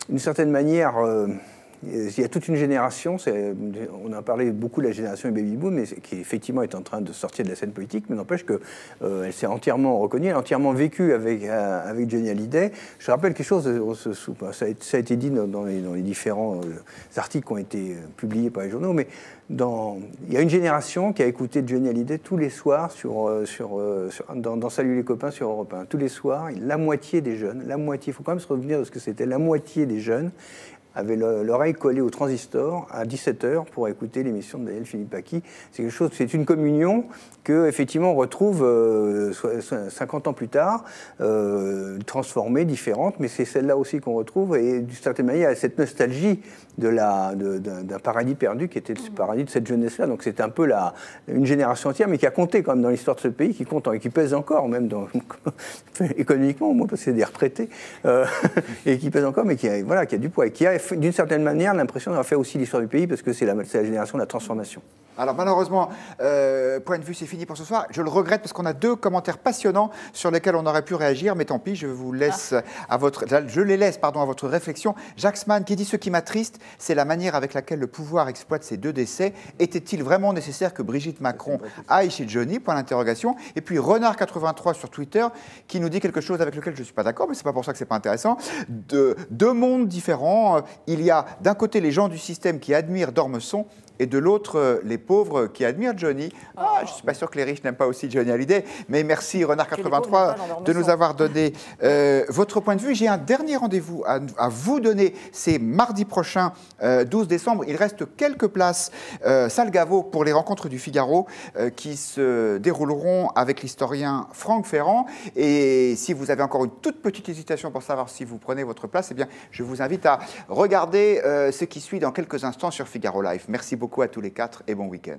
d'une certaine manière... il y a toute une génération, on a parlé beaucoup de la génération du baby-boom, mais qui effectivement est en train de sortir de la scène politique, mais n'empêche qu'elle s'est entièrement reconnue, elle a entièrement vécu avec Johnny Hallyday. Je rappelle quelque chose, ça a été dit dans les différents articles qui ont été publiés par les journaux, mais il y a une génération qui a écouté Johnny Hallyday tous les soirs dans Salut les copains sur Europe 1. Tous les soirs, la moitié des jeunes, il faut quand même se revenir de ce que c'était, la moitié des jeunes avaient l'oreille collée au transistor à 17h pour écouter l'émission de Daniel Philippaki. C'est une communion que effectivement on retrouve 50 ans plus tard, transformée, différente, mais c'est celle-là aussi qu'on retrouve, et d'une certaine manière, il y a cette nostalgie d'un paradis perdu qui était le paradis de cette jeunesse-là. Donc c'est un peu une génération entière, mais qui a compté quand même dans l'histoire de ce pays, qui compte et qui pèse encore, même économiquement, au moins, parce que c'est des retraités, et qui pèse encore, mais qui a du poids, et qui a d'une certaine manière l'impression d'avoir fait aussi l'histoire du pays, parce que c'est la génération de la transformation. Alors malheureusement, point de vue, c'est fini pour ce soir. Je le regrette parce qu'on a deux commentaires passionnants sur lesquels on aurait pu réagir, mais tant pis, je vous laisse à votre réflexion. Jacques Mann qui dit: ce qui m'attriste, c'est la manière avec laquelle le pouvoir exploite ces deux décès. Était-il vraiment nécessaire que Brigitte Macron aille chez Johnny ? Point d'interrogation. Et puis Renard83 sur Twitter qui nous dit quelque chose avec lequel je ne suis pas d'accord, mais c'est pas pour ça que c'est pas intéressant. Deux mondes différents. Il y a d'un côté les gens du système qui admirent d'Ormesson, et de l'autre, les pauvres qui admirent Johnny. Je ne suis pas sûr que les riches n'aiment pas aussi Johnny Hallyday, mais merci Renard83 de nous avoir donné votre point de vue. J'ai un dernier rendez-vous à vous donner, c'est mardi prochain, 12 décembre. Il reste quelques places, salle Gaveau, pour les rencontres du Figaro qui se dérouleront avec l'historien Franck Ferrand. Et si vous avez encore une toute petite hésitation pour savoir si vous prenez votre place, eh bien, je vous invite à regarder ce qui suit dans quelques instants sur Figaro Live. Merci beaucoup à tous les quatre et bon week-end.